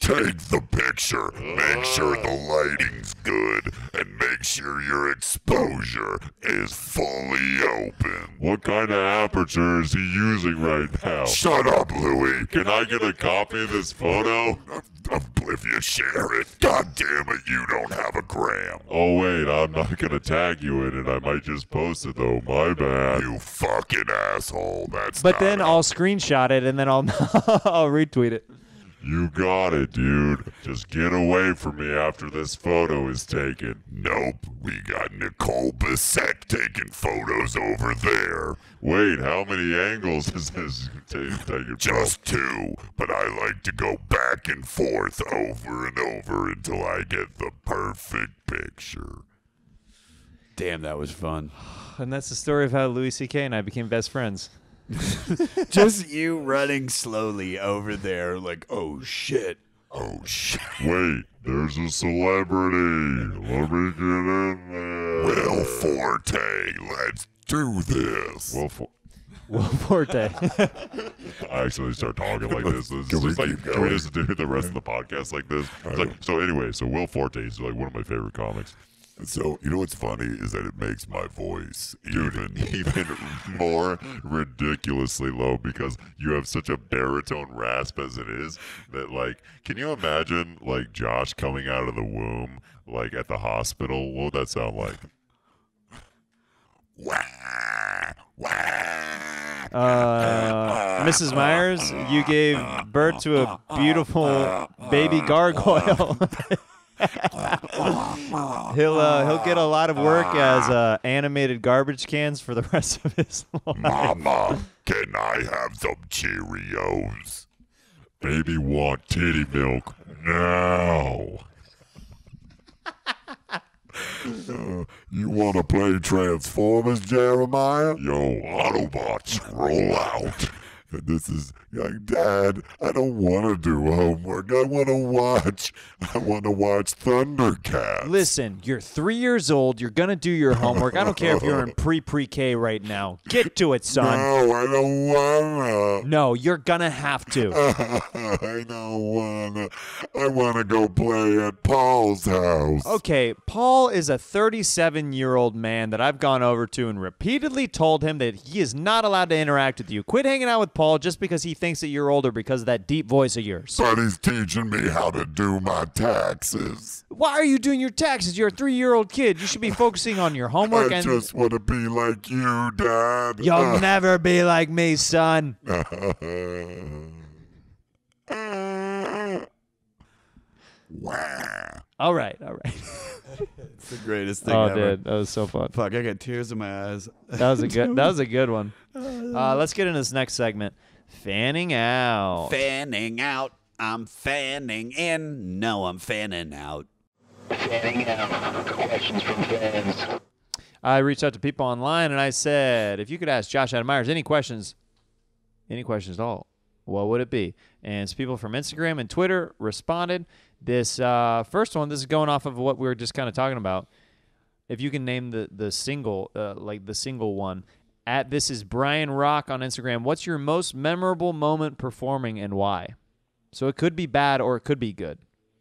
take the picture. Make sure the lighting's good, and make sure your exposure is fully open. What kind of aperture is he using right now? Shut up, Louis. Can I get a copy of this photo? If you share it, God damn it, you don't have a gram. Oh wait, I'm not gonna tag you in it. I might just post it though. My bad. You fucking asshole. But then I'll screenshot it and then I'll I'll retweet it. You got it, dude. Just get away from me after this photo is taken. Nope, we got Nicole Bissett taking photos over there. Wait, how many angles is this taking? Just 2, but I like to go back and forth over and over until I get the perfect picture. Damn, that was fun. And that's the story of how Louis C.K. and I became best friends. Just you running slowly over there like, oh shit. Oh shit. Wait, there's a celebrity. Let me get in there. Will Forte, let's do this. Will Forte. I actually start talking like this. Can we just do the rest of the podcast like this? So Will Forte is like one of my favorite comics. So, you know what's funny is that it makes my voice even more ridiculously low because you have such a baritone rasp as it is that, like, can you imagine, like, Josh coming out of the womb, like, at the hospital? What would that sound like? Mrs. Meyers, you gave birth to a beautiful baby gargoyle. He'll get a lot of work as animated garbage cans for the rest of his life. Mama, can I have some Cheerios? Baby want titty milk now. You want to play Transformers, Jeremiah? Yo, Autobots, roll out. This is like, Dad, I don't want to do homework. I want to watch Thundercats. Listen, you're 3 years old. You're going to do your homework. I don't care if you're in pre-K right now. Get to it, son. No, I don't want to. No, you're going to have to. I don't want to. I want to go play at Paul's house. Okay, Paul is a 37-year-old man that I've gone over to and repeatedly told him that he is not allowed to interact with you. Quit hanging out with Paul, just because he thinks that you're older because of that deep voice of yours. But he's teaching me how to do my taxes. Why are you doing your taxes? You're a 3-year-old kid. You should be focusing on your homework. I just want to be like you, Dad. You'll never be like me, son. Wow. All right. It's the greatest thing Oh, ever. dude, that was so fun. Fuck, I got tears in my eyes. That was a good one. Let's get into this next segment. Fanning out. Fanning out. I'm fanning in. No, I'm fanning out. Fanning out. Questions from fans. I reached out to people online and I said, if you could ask Josh Adam Meyers any questions at all, what would it be? And some people from Instagram and Twitter responded. This first one, this is going off of what we were just kind of talking about. If you can name the single, like the single one, at This Is Brian Rock on Instagram, what's your most memorable moment performing and why? So it could be bad or it could be good.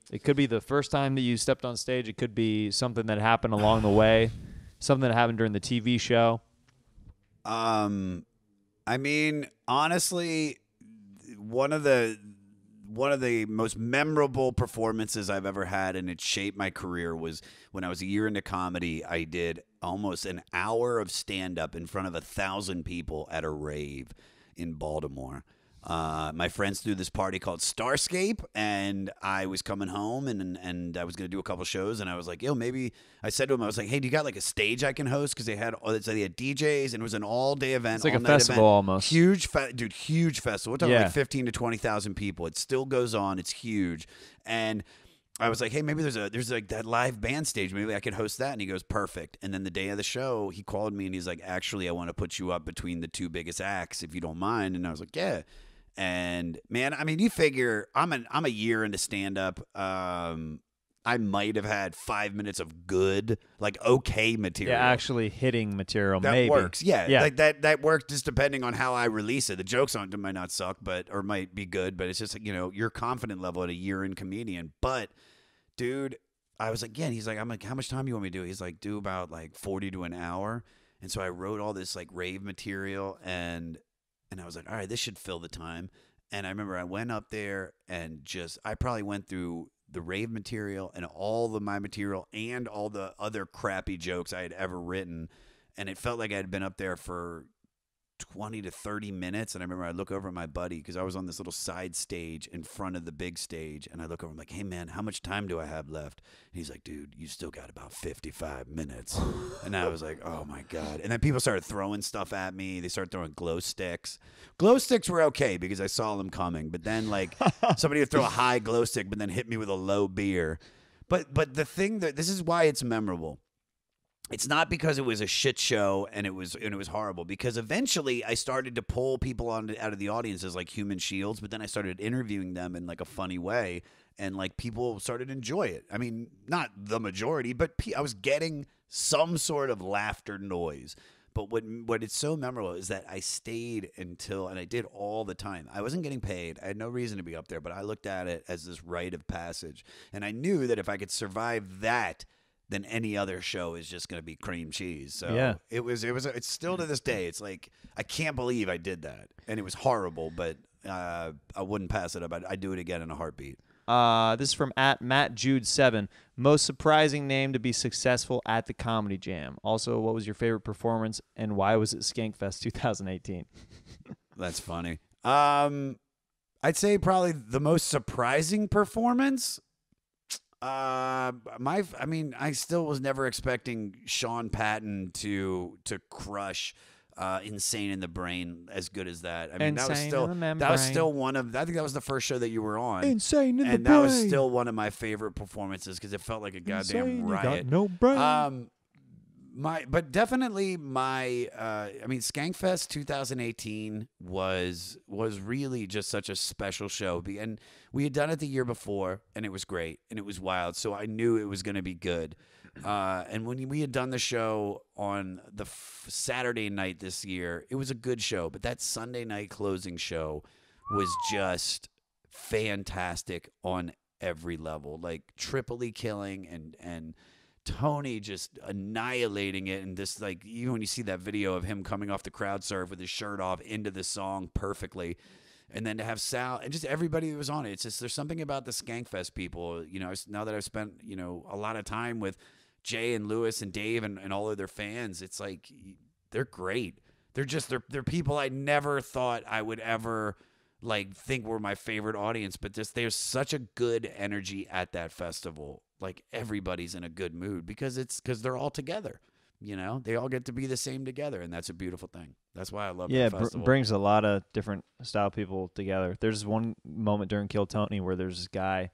It could be the first time that you stepped on stage. It could be something that happened along the way, something that happened during the TV show. I mean, honestly, one of the most memorable performances I've ever had, and it shaped my career, was when I was a year into comedy. I did almost an hour of stand-up in front of 1,000 people at a rave in Baltimore. My friends threw this party called Starscape, and I was coming home, and I was going to do a couple shows, and I was like, yo, maybe, I said to him, I was like, hey, do you got like a stage I can host? Because they had DJs, and it was an all-day event. It's like a all-night festival event. almost. Huge festival. We're talking Yeah. like 15 to 20,000 people. It still goes on. It's huge. And I was like, hey, maybe there's like that live band stage. Maybe I could host that. And he goes, perfect. And then the day of the show, he called me and he's like, actually, I want to put you up between the two biggest acts, if you don't mind. And I was like, yeah. And man, I mean, you figure I'm a year into stand up. I might have had 5 minutes of good, like okay material. Yeah, actually hitting material. That maybe works. Yeah. Yeah. Like that works just depending on how I release it. The jokes on it might not suck, or might be good, but it's just like, your confident level at a year in comedian. But dude, I was like, yeah, and he's like, I'm like, how much time do you want me to do? He's like, do about like 40 to an hour. And so I wrote all this like rave material, and I was like, all right, this should fill the time. And I remember I went up there and I probably went through the rave material and all of my material and all the other crappy jokes I had ever written. And it felt like I had been up there for 20 to 30 minutes. And I remember I look over at my buddy, because I was on this little side stage in front of the big stage. And I look over, I'm like, hey, man, how much time do I have left? And he's like, dude, you still got about 55 minutes. And I was like, oh, my God. And then people started throwing stuff at me. They started throwing glow sticks. Glow sticks were okay because I saw them coming. But then, like, somebody would throw a high glow stick but then hit me with a low beer. But the thing this is why it's memorable. It's not because it was a shit show and it was horrible, because eventually I started to pull people out of the audience as like human shields, but then I started interviewing them in like a funny way, and like people started to enjoy it. I mean, not the majority, but I was getting some sort of laughter noise. But what it's so memorable is that I stayed until, and I did all the time. I wasn't getting paid. I had no reason to be up there, but I looked at it as this rite of passage, and I knew that if I could survive that, then any other show is just going to be cream cheese. So Yeah. It's still to this day. It's like, I can't believe I did that. And it was horrible, but I wouldn't pass it up. I'd do it again in a heartbeat. This is from @MattJude7. Most surprising name to be successful at the Comedy Jam. Also, what was your favorite performance and why was it Skankfest 2018? That's funny. I'd say probably the most surprising performance. I still was never expecting Sean Patton to crush Insane in the Brain as good as that. I mean, that was still one of, I think that was the first show that you were on. Insane in the Brain. And that was still one of my favorite performances because it felt like a goddamn riot. You got no brain. But definitely Skankfest 2018 was really just such a special show. And we had done it the year before, and it was great, and it was wild. So I knew it was going to be good. And when we had done the show on the Saturday night this year, it was a good show. But that Sunday night closing show was just fantastic on every level. Like Tripoli killing and Tony just annihilating it, and this, like, even when you see that video of him coming off the crowd surf with his shirt off into the song perfectly, and then to have Sal and just everybody that was on it. It's just, there's something about the Skankfest people, you know, now that I've spent, you know, a lot of time with Jay and Lewis and Dave and all of their fans, it's like, they're great. They're people I never thought I would ever like think were my favorite audience, but just there's such a good energy at that festival. Like, everybody's in a good mood because they're all together. You know, they all get to be the same together, and that's a beautiful thing. That's why I love that festival. Yeah, brings a lot of different style people together. There's one moment during Kill Tony where there's this guy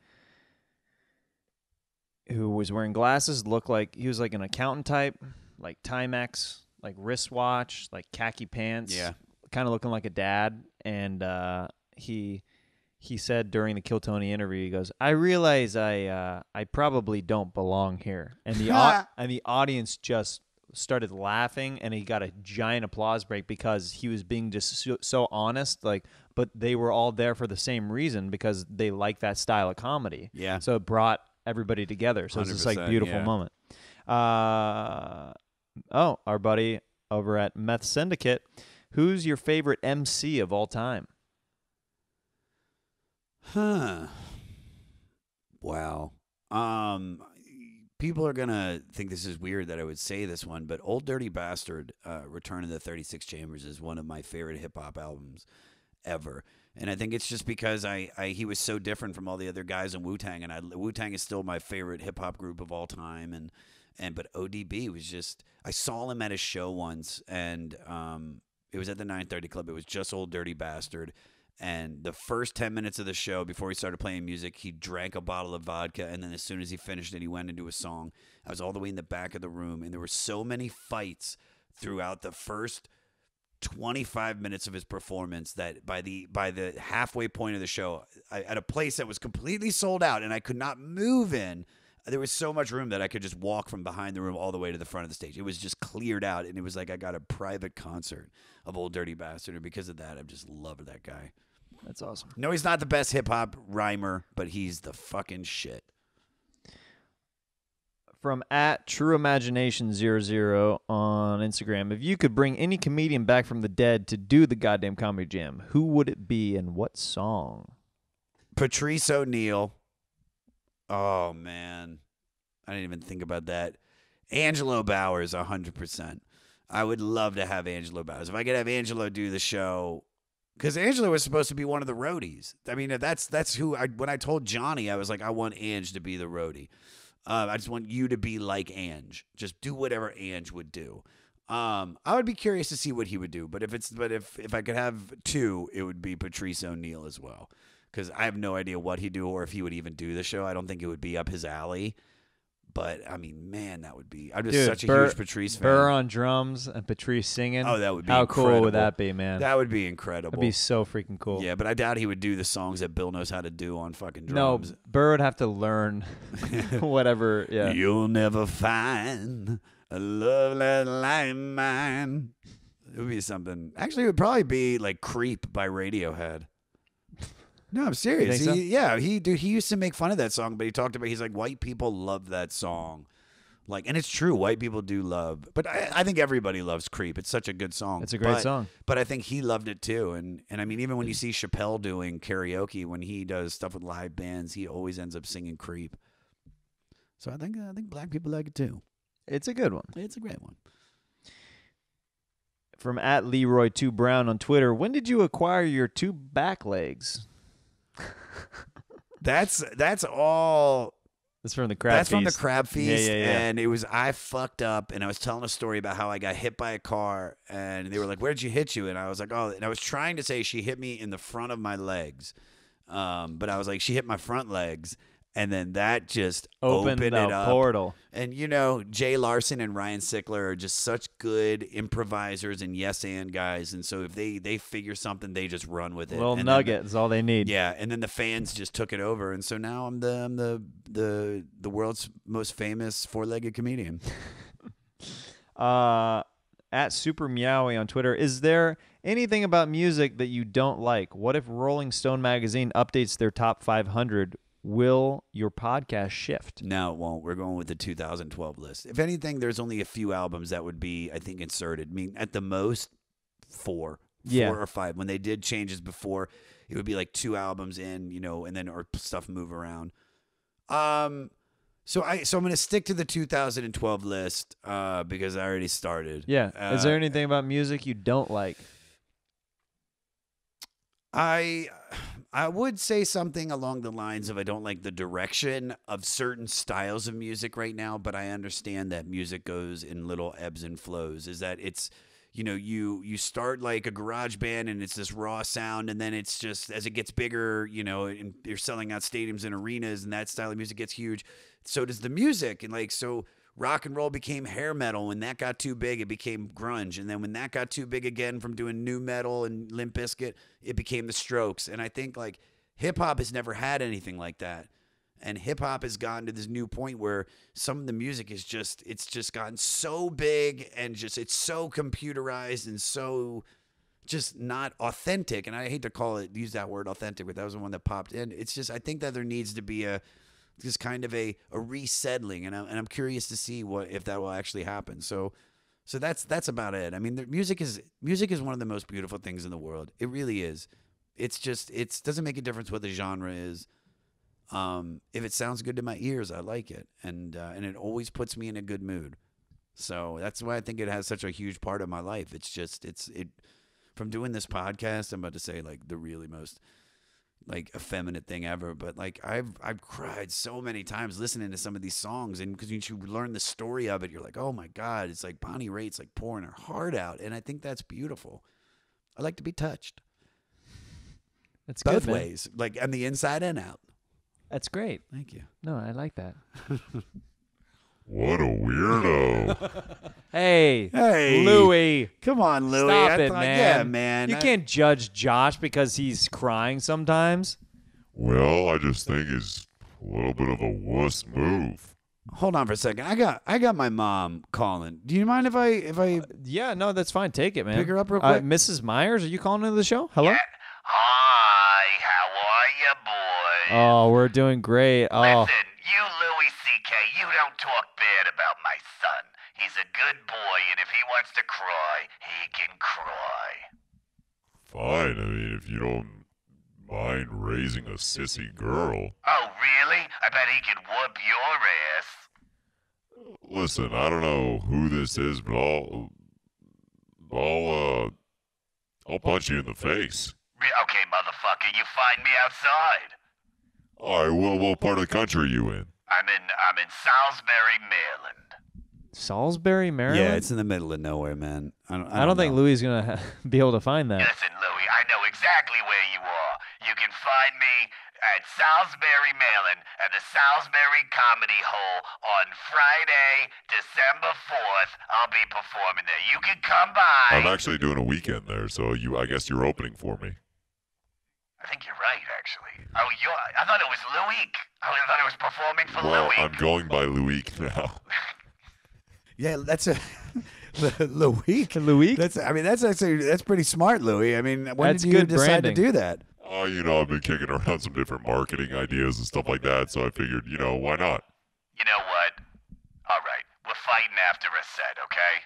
who was wearing glasses, looked like he was like an accountant type, like Timex, like wristwatch, like khaki pants, kind of looking like a dad. And he said during the Kill Tony interview, he goes, "I realize I probably don't belong here," and the audience just started laughing, and he got a giant applause break because he was being just so honest. Like, but they were all there for the same reason, because they like that style of comedy. Yeah. So it brought everybody together. So it's this like beautiful moment. Our buddy over at Meth Syndicate, who's your favorite MC of all time? Wow. People are gonna think this is weird that I would say this one, but Old Dirty Bastard, Return of the 36 Chambers, is one of my favorite hip hop albums ever. And I think it's just because he was so different from all the other guys in Wu-Tang, and Wu-Tang is still my favorite hip hop group of all time. But ODB was just, I saw him at a show once, and it was at the 930 Club. It was just Old Dirty Bastard. And the first 10 minutes of the show, before he started playing music, he drank a bottle of vodka, and then as soon as he finished it, he went into a song. I was all the way in the back of the room, and there were so many fights throughout the first 25 minutes of his performance that by the halfway point of the show, at a place that was completely sold out and I could not move in, there was so much room that I could just walk from behind the room all the way to the front of the stage. It was just cleared out, and it was like I got a private concert of Old Dirty Bastard, and because of that, I've just loved that guy. That's awesome. No, he's not the best hip-hop rhymer, but he's the fucking shit. From at TrueImagination00 on Instagram, if you could bring any comedian back from the dead to do the goddamn comedy jam, who would it be and what song? Patrice O'Neal. Oh, man. I didn't even think about that. Angelo Bowers, 100%. I would love to have Angelo Bowers. If I could have Angelo do the show, because Angelo was supposed to be one of the roadies. I mean, that's who, when I told Johnny, I was like, I want Ange to be the roadie. I just want you to be like Ange. Just do whatever Ange would do. I would be curious to see what he would do. But if I could have two, it would be Patrice O'Neal as well. Because I have no idea what he'd do or if he would even do the show. I don't think it would be up his alley. But, I mean, man, that would be... I'm just such a huge Patrice fan. Burr on drums and Patrice singing. Oh, that would be How incredible. cool would that be, man? That would be incredible. That'd be so freaking cool. Yeah, but I doubt he would do the songs that Bill knows how to do on fucking No, drums. Burr would have to learn whatever, yeah. You'll never find a love like mine. It would be something... Actually, it would probably be like Creep by Radiohead. No, I'm serious. You think so? Yeah, he used to make fun of that song, but he talked about, he's like, white people love that song. Like, and it's true, white people do love, but I think everybody loves Creep. It's such a good song. It's a great song. But I think he loved it too. And I mean, even when you see Chappelle doing karaoke, when he does stuff with live bands, he always ends up singing Creep. So I think black people like it too. It's a good one. It's a great one. From at Leroy2Brown on Twitter, when did you acquire your two back legs? That's all. That's from the crab feast. That's from the crab feast. Yeah. And it was, I fucked up, and I was telling a story about how I got hit by a car, and they were like, "Where'd you hit you?" And I was like, "Oh," and I was trying to say she hit me in the front of my legs, but I was like, she hit my front legs. And then that just opened it up. Portal. And, you know, Jay Larson and Ryan Sickler are just such good improvisers and yes-and guys. And so if they figure something, they just run with it. A little and nugget is all they need. Yeah, and then the fans just took it over. And so now I'm the world's most famous four-legged comedian. At Super Meowie on Twitter, is there anything about music that you don't like? What if Rolling Stone magazine updates their top 500 will your podcast shift? No, it won't. We're going with the 2012 list. If anything, there's only a few albums that would be, I think, inserted. I mean, at the most, four or five. When they did changes before, it would be like 2 albums in, and then or stuff move around. So I'm going to stick to the 2012 list because I already started. Yeah. Is there anything about music you don't like? I would say something along the lines of I don't like the direction of certain styles of music right now, but I understand that music goes in little ebbs and flows. Is that it's, you start like a garage band and it's this raw sound, and then it's just as it gets bigger, and you're selling out stadiums and arenas, and that style of music gets huge. So does the music, and so rock and roll became hair metal. When that got too big, it became grunge. And then when that got too big again from doing new metal and Limp Bizkit, it became the Strokes. And I think hip hop has never had anything like that. And hip hop has gotten to this new point where some of the music is it's just gotten so big and it's so computerized and so just not authentic. And I hate to use that word authentic, but that was the one that popped in. It's just, I think that there needs to be just kind of a resettling, and I'm curious to see if that will actually happen. So that's about it. I mean, music is one of the most beautiful things in the world. It really is. It's just it doesn't make a difference what the genre is. If it sounds good to my ears, I like it, and it always puts me in a good mood. So that's why I think it has such a huge part of my life. It's from doing this podcast. I'm about to say the really most effeminate thing ever, but I've cried so many times listening to some of these songs, and because you learn the story of it, you're like, oh my God, it's like Bonnie Raitt's pouring her heart out, and I think that's beautiful. I like to be touched. That's both good, ways, on the inside and out. That's great. Thank you. No, I like that. What a weirdo. Hey, Hey, Louie. Come on, Louie. Stop it, man. Yeah, man. You can't judge Josh because he's crying sometimes. Well, I just think it's a little bit of a wuss move. Hold on for a second. I got my mom calling. Do you mind if I Yeah, no, that's fine. Take it, man. pick her up real quick? Mrs. Myers, are you calling into the show? Hello? Yeah. Hi, how are you, boys? Oh, we're doing great. Oh, Listen, you Louis C.K., you don't talk bad about my son. He's a good boy, and if he wants to cry, he can cry. Fine, I mean, if you don't mind raising a sissy girl. Oh, really? I bet he can whoop your ass. Listen, I don't know who this is, but I'll punch you in the face. Okay, motherfucker, you find me outside. All right, well, what part of the country are you in? I'm in Salisbury, Maryland. Salisbury, Maryland? Yeah, it's in the middle of nowhere, man. I don't think know. Louie's going to be able to find that. Listen, Louie, I know exactly where you are. You can find me at Salisbury, Maryland, at the Salisbury Comedy Hole on Friday, December 4th. I'll be performing there. You can come by. I'm actually doing a weekend there, so I guess you're opening for me. I think you're right, actually. Oh, I thought it was Louis. I thought it was performing for Well, Louis. I'm going by Louis now. Yeah, that's a Louis. Louis? That's pretty smart, Louis. I mean, when That's did you good decide branding. to do that? Oh, I've been kicking around some different marketing ideas and stuff like that, so I figured, why not? You know what? All right, we're fighting after a set, okay?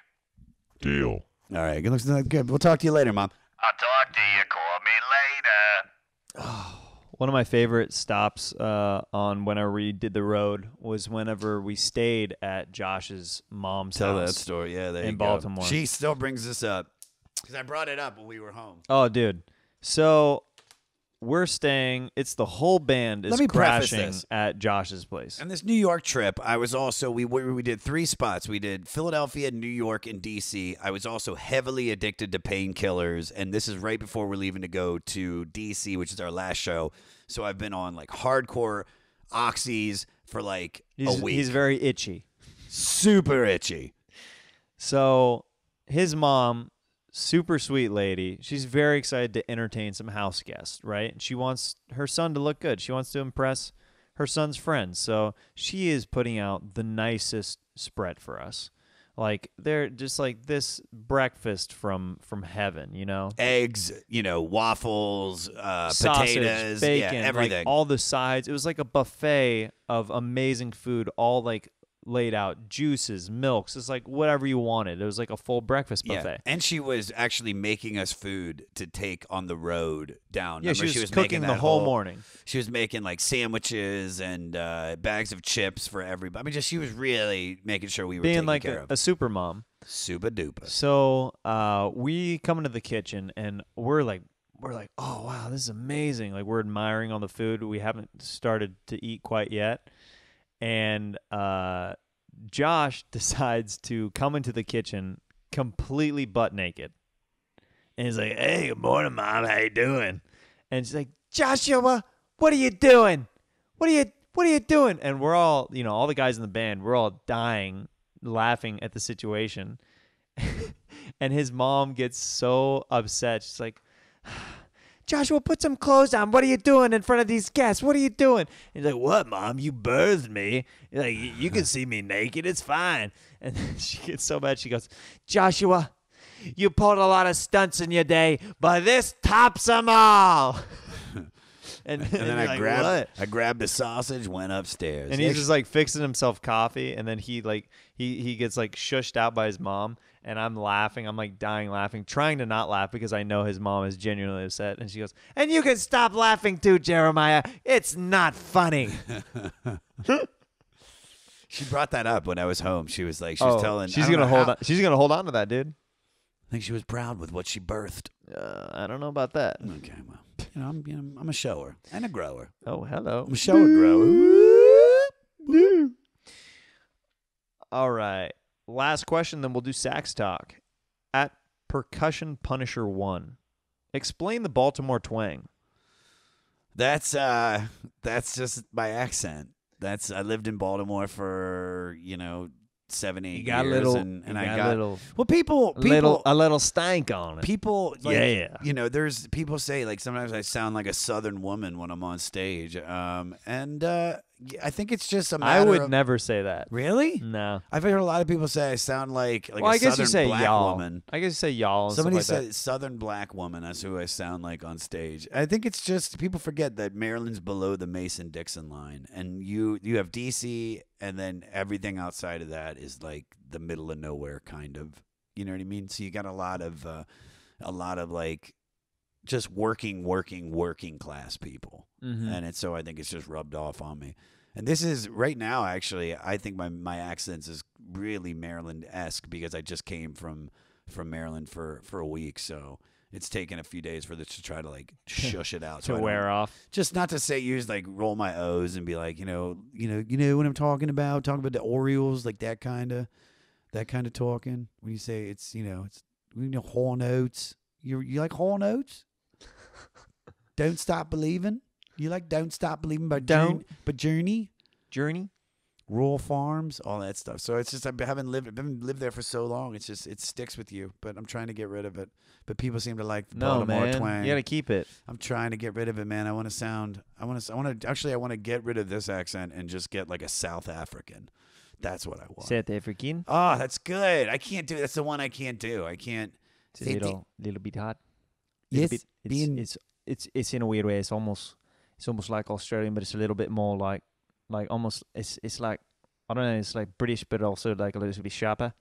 Deal. All right, it looks good. We'll talk to you later, Mom. I'll talk to you. Call me later. One of my favorite stops on whenever we did the road was whenever we stayed at Josh's mom's Tell house. that story. Yeah, there in you go. Baltimore. She still brings this up because I brought it up when we were home. Oh, dude. So we're staying. It's the whole band is Let me preface crashing this. at Josh's place. On this New York trip, I was also we did 3 spots. We did Philadelphia, New York, and DC. I was also heavily addicted to painkillers, and this is right before we're leaving to go to DC, which is our last show. So I've been on hardcore oxys for a week. He's very itchy. Super itchy. So his mom, super sweet lady, she's very excited to entertain some house guests, right? And she wants her son to look good. She wants to impress her son's friends. So she is putting out the nicest spread for us. Like they're just like this breakfast from heaven, Eggs, waffles, Sausage, potatoes, bacon, everything. like all the sides. It was like a buffet of amazing food, all like laid out, juices, milks. It's like whatever you wanted. It was like a full breakfast buffet. Yeah. And she was actually making us food to take on the road down. Yeah, Remember, she was making cooking that the whole morning. She was making like sandwiches and bags of chips for everybody. I mean, she was really making sure we were being taken like care of. a super mom. Super duper. So we come into the kitchen and we're like, oh wow, this is amazing. Like we're admiring all the food. We haven't started to eat quite yet. And Josh decides to come into the kitchen completely butt naked. And he's like, hey, good morning, Mom. How you doing? And she's like, Joshua, what are you doing? What are you doing? And we're all, all the guys in the band, we're all dying, laughing at the situation. And his mom gets so upset. She's like, Joshua, put some clothes on. What are you doing in front of these guests? What are you doing? And he's like, what, Mom? You birthed me. He's like, you can see me naked. It's fine. And then she gets so mad. She goes, Joshua, you pulled a lot of stunts in your day, but this tops them all. And then I grabbed the sausage, went upstairs. And he's just like fixing himself coffee, and then he gets like shushed out by his mom, and I'm laughing. I'm like dying laughing, trying to not laugh because I know his mom is genuinely upset. And she goes, and you can stop laughing too, Jeremiah. It's not funny. She brought that up when I was home. She was like, telling. She's gonna hold on. She's gonna hold on to that, dude. I think she was proud with what she birthed. I don't know about that. Okay, well, I'm a shower and a grower. Oh, hello. I'm a shower grower. All right. Last question, then we'll do sax talk. At Percussion Punisher 1, explain the Baltimore twang. That's just my accent. I lived in Baltimore for 7-8 years, and I got a little stank on it. People, there's people say like sometimes I sound like a Southern woman when I'm on stage, and I think it's just a matter I would of, never say that. Really? No. I've heard a lot of people say I sound like Well, I a guess Southern you say black y'all. woman. I guess you say y'all. And Somebody stuff like said Southern black woman. That's who I sound like on stage. I think it's just people forget that Maryland's below the Mason-Dixon line, and you have D.C. and then everything outside of that is like the middle of nowhere kind of. You know what I mean? So you got a lot of like just working class people, and so I think it's just rubbed off on me. And this is right now, actually, I think my accent is really Maryland-esque because I just came from Maryland for a week, so it's taken a few days for this to try to like shush it out to wear off. Just not to say like roll my O's and be like, you know what I'm talking about the Orioles, like that kind of talking. When you say it's Hall Notes, you like Hall Notes? Don't Stop Believing. You like Don't Stop Believing by Journey? Rural Farms, all that stuff. So it's just I haven't lived there for so long. It's just it sticks with you. But I'm trying to get rid of it. But people seem to like the Baltimore twang. You got to keep it. I'm trying to get rid of it, man. I want to get rid of this accent and just get like a South African. That's what I want. South African. Oh, that's good. I can't do. That's the one I can't do. I can't. It's a little bit hot. Yes, it's in a weird way. It's almost like Australian, but it's a little bit more like almost it's like I don't know. It's like British, but also like a little bit sharper.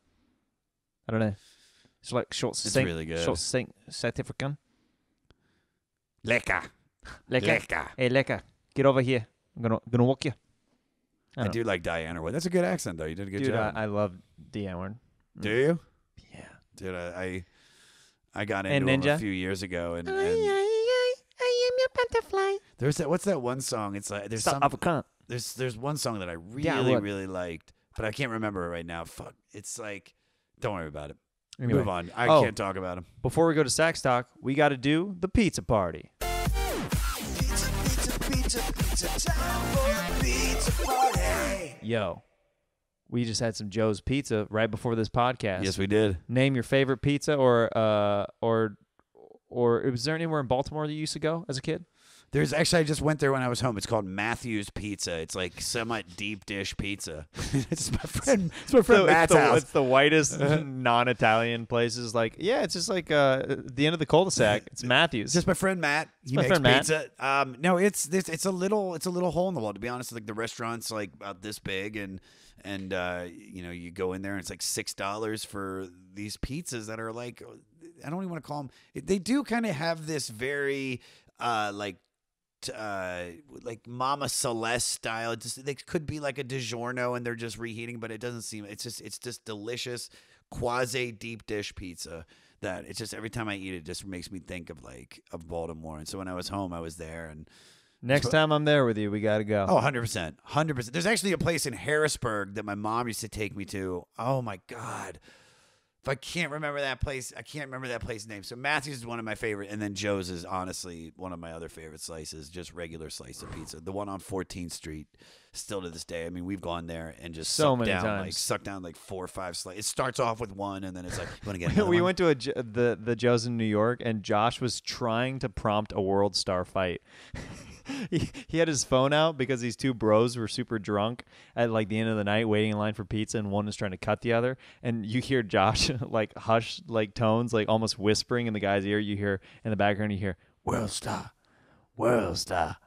I don't know. It's like short, succinct. It's really good. Short, succinct South African. Lekker. Hey, lekker. Get over here. I'm gonna walk you. I do like Diana Wood. That's a good accent, though. You did a good job. I love Diana Wood. Do you? Yeah. Dude, I got into him a few years ago, and I am your butterfly. There's that. What's that one song? It's like there's one song that I really liked, but I can't remember it right now. Fuck. It's like, don't worry about it. Anyway. Move on. I can't talk about him. Before we go to Sax Talk, we got to do the pizza party. Pizza, time for a pizza party. Yo, we just had some Joe's Pizza right before this podcast. Yes, we did. Name your favorite pizza, or was there anywhere in Baltimore that you used to go as a kid? There's actually, I just went there when I was home. It's called Matthew's Pizza. It's like deep dish pizza. It's my friend. It's my friend Matt's house. It's the whitest non-Italian places. Like, yeah, it's just like the end of the cul-de-sac. It's Matthew's. It's just my friend Matt. He makes pizza. No, it's a little hole in the wall. To be honest, like the restaurant's like about this big, and you go in there and it's like $6 for these pizzas that are like, I don't even want to call them. They do kind of have this very like Mama Celeste style. They could be like a DiGiorno and they're just reheating, but it doesn't seem. It's just delicious quasi deep dish pizza that it's just every time I eat it just makes me think of Baltimore. And so when I was home, I was there and. Next time I'm there with you, we got to go. Oh, 100%. 100%. There's actually a place in Harrisburg that my mom used to take me to. Oh, my God. If I can't remember that place, I can't remember that place's name. So Matthew's is one of my favorite, and then Joe's is honestly one of my other favorite slices, just regular slice of pizza. The one on 14th Street, still to this day. I mean, we've gone there and just sucked down like 4 or 5 slices. It starts off with one, and then it's like, you want to get another We one? went to the Joe's in New York, and Josh was trying to prompt a World Star fight. He had his phone out because these two bros were super drunk at like the end of the night waiting in line for pizza, and one was trying to cut the other, and you hear Josh like hush like tones, like almost whispering in the guy's ear. You hear in the background, you hear World Star, World Star,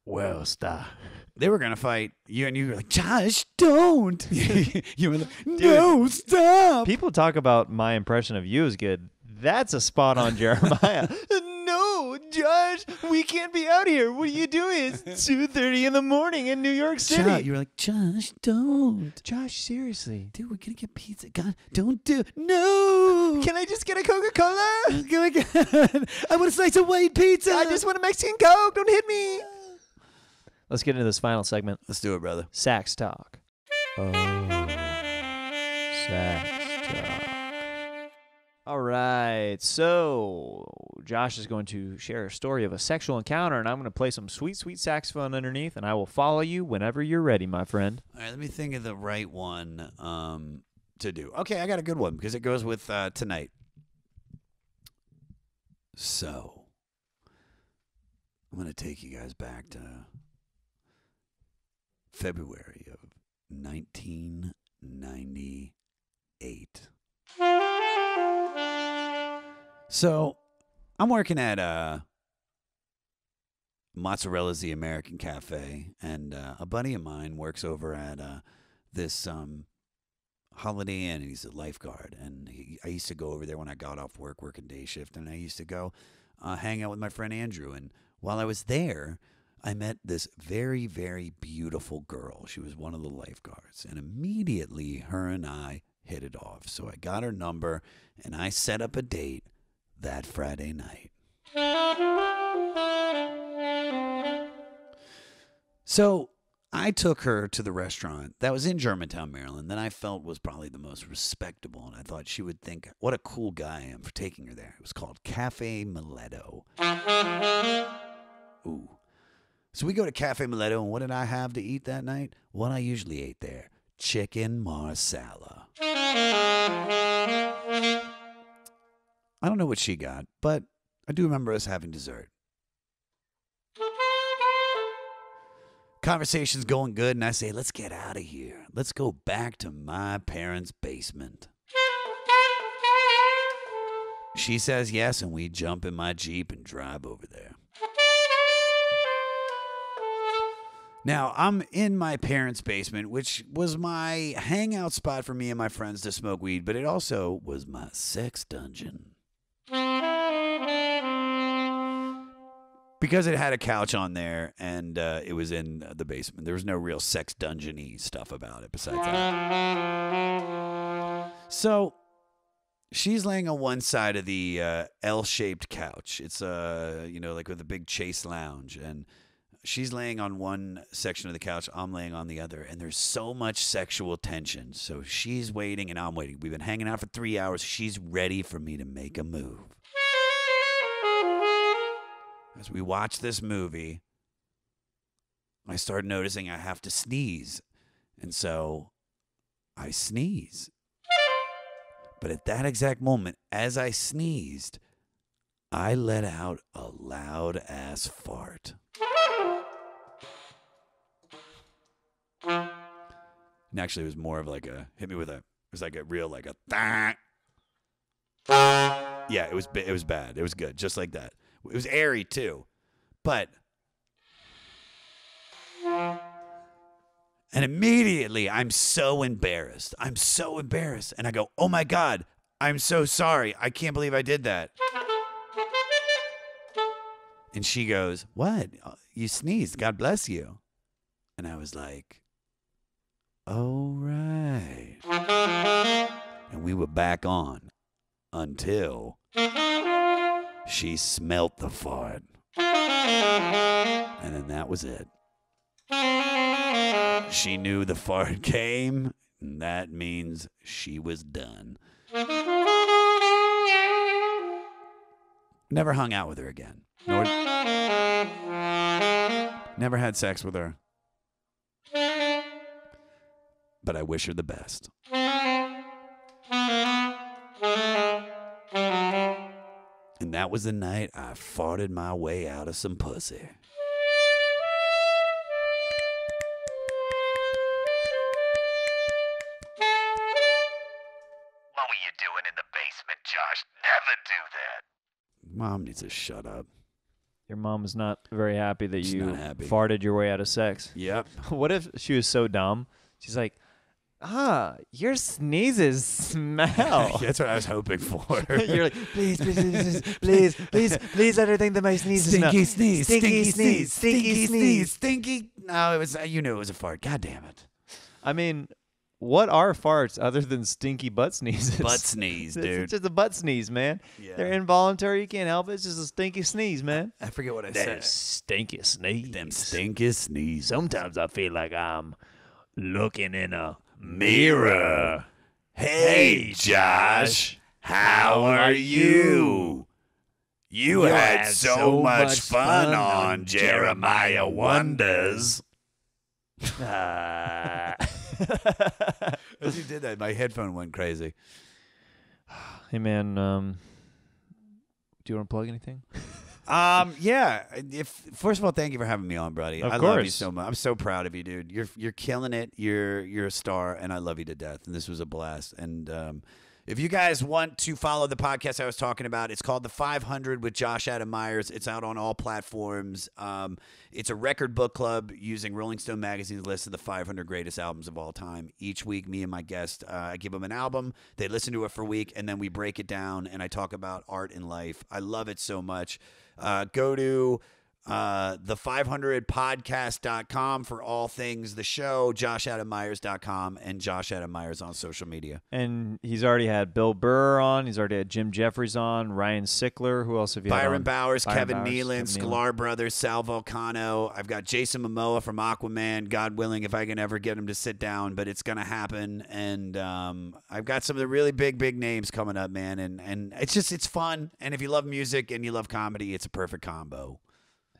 World Star. They were gonna fight you, and you were like, Josh, don't. You were like, no, stop. People talk about my impression of you as good. That's a spot on Jeremiah. No, Josh, we can't be out here. What are you doing? It's 2:30 in the morning in New York City. You were like, Josh, don't. Josh, seriously. Dude, we're going to get pizza. God, don't do. No. Can I just get a Coca-Cola? Oh, my God. I want a slice of white pizza. I just want a Mexican Coke. Don't hit me. Let's get into this final segment. Let's do it, brother. Sax Talk. Oh, Sax Talk. All right, so Josh is going to share a story of a sexual encounter, and I'm going to play some sweet, sweet saxophone underneath, and I will follow you whenever you're ready, my friend. All right, let me think of the right one to do. Okay, I got a good one because it goes with tonight. So, I'm going to take you guys back to February of 1998. So, I'm working at Mozzarella's The American Cafe, and a buddy of mine works over at this Holiday Inn, and he's a lifeguard. And I used to go over there when I got off work, working day shift, and I used to go hang out with my friend Andrew. And while I was there, I met this very, very beautiful girl. She was one of the lifeguards, and immediately her and I hit it off. So I got her number, and I set up a date that Friday night. So I took her to the restaurant that was in Germantown, Maryland, that I felt was probably the most respectable, and I thought she would think, what a cool guy I am for taking her there. It was called Cafe Mileto. Ooh. So we go to Cafe Mileto, and what did I have to eat that night? What I usually ate there, chicken marsala. I don't know what she got, but I do remember us having dessert. Conversation's going good, and I say, let's get out of here. Let's go back to my parents' basement. She says yes, and we jump in my Jeep and drive over there. Now, I'm in my parents' basement, which was my hangout spot for me and my friends to smoke weed, but it also was my sex dungeon. Because it had a couch on there, and it was in the basement. There was no real sex dungeon-y stuff about it besides that. So, she's laying on one side of the L-shaped couch. It's, like with a big Chaise lounge, and she's laying on one section of the couch. I'm laying on the other, and there's so much sexual tension. So she's waiting, and I'm waiting. We've been hanging out for 3 hours. She's ready for me to make a move. As we watch this movie, I start noticing I have to sneeze. And so I sneeze. But at that exact moment, as I sneezed, I let out a loud-ass fart. And actually, it was more of like a, hit me with a, it was like a real, like a, yeah, it was bad. It was good, just like that. It was airy, too. But, and immediately, I'm so embarrassed. And I go, oh my God, I'm so sorry. I can't believe I did that. And she goes, what? You sneezed. God bless you. And I was like, oh, right. And we were back on until she smelt the fart. And then that was it. She knew the fart came, and that means she was done. Never hung out with her again. Never had sex with her. But I wish her the best. And that was the night I farted my way out of some pussy. What were you doing in the basement, Josh? Never do that. Mom needs to shut up. Your mom is not very happy that She's you not happy. farted your way out of sex. Yep. What if she was so dumb? She's like, your sneezes smell. That's what I was hoping for. You're like, please, let her think that my sneezes smell. Stinky sneeze. Stinky sneeze. Stinky sneeze. Stinky. No, it was. You knew it was a fart. God damn it. I mean, what are farts other than stinky butt sneezes? Butt sneeze, dude. It's just a butt sneeze, man. Yeah. They're involuntary. You can't help it. It's just a stinky sneeze, man. I forget what I That said. stinky sneeze. Them stinky sneeze. Sometimes I feel like I'm looking in a mirror. Hey, Josh. How are you? You had so much fun on Jeremiah Wonders. As you did that, my headphone went crazy. Hey, man, do you want to plug anything? Yeah. First of all, thank you for having me on, buddy. Of I love you course. so much. I'm so proud of you, dude. You're killing it. You're a star, and I love you to death. And this was a blast. And if you guys want to follow the podcast I was talking about, it's called The 500 with Josh Adam Meyers. It's out on all platforms. It's a record book club using Rolling Stone magazine's list of the 500 greatest albums of all time. Each week, me and my guest, I give them an album. They listen to it for a week, and then we break it down, and I talk about art and life. I love it so much. Go to the500podcast.com for all things the show, joshadammeyers.com, and Josh Adam Meyers on social media. And he's already had Bill Burr on. He's already had Jim Jeffries on, Ryan Sickler. Who else have you had Byron on? Bowers, Kevin Bowers, Nealon, Kevin Nealon. Sklar Brothers, Sal Volcano. I've got Jason Momoa from Aquaman, God willing, if I can ever get him to sit down, but it's going to happen. And I've got some of the really big names coming up, man. And it's fun. And if you love music and you love comedy, it's a perfect combo.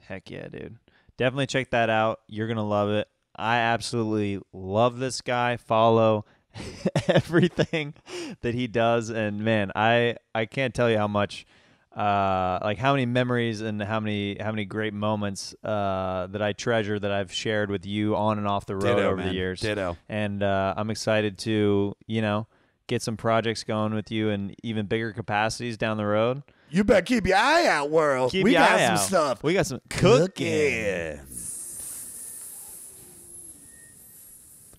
Heck yeah, dude. Definitely check that out. You're going to love it. I absolutely love this guy. Follow everything that he does. And, man, I can't tell you how much, like how many memories and how many great moments that I treasure that I've shared with you on and off the road Ditto, over man. the years. Ditto. And I'm excited to, get some projects going with you in even bigger capacities down the road. You better keep your eye out, world. Keep we your got eye some out. stuff. We got some Cooking.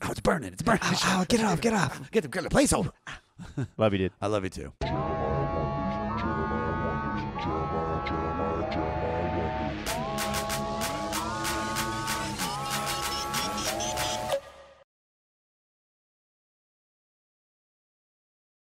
Oh, it's burning. It's burning. Ow, get it off. Get the place over. Love you, dude. I love you too.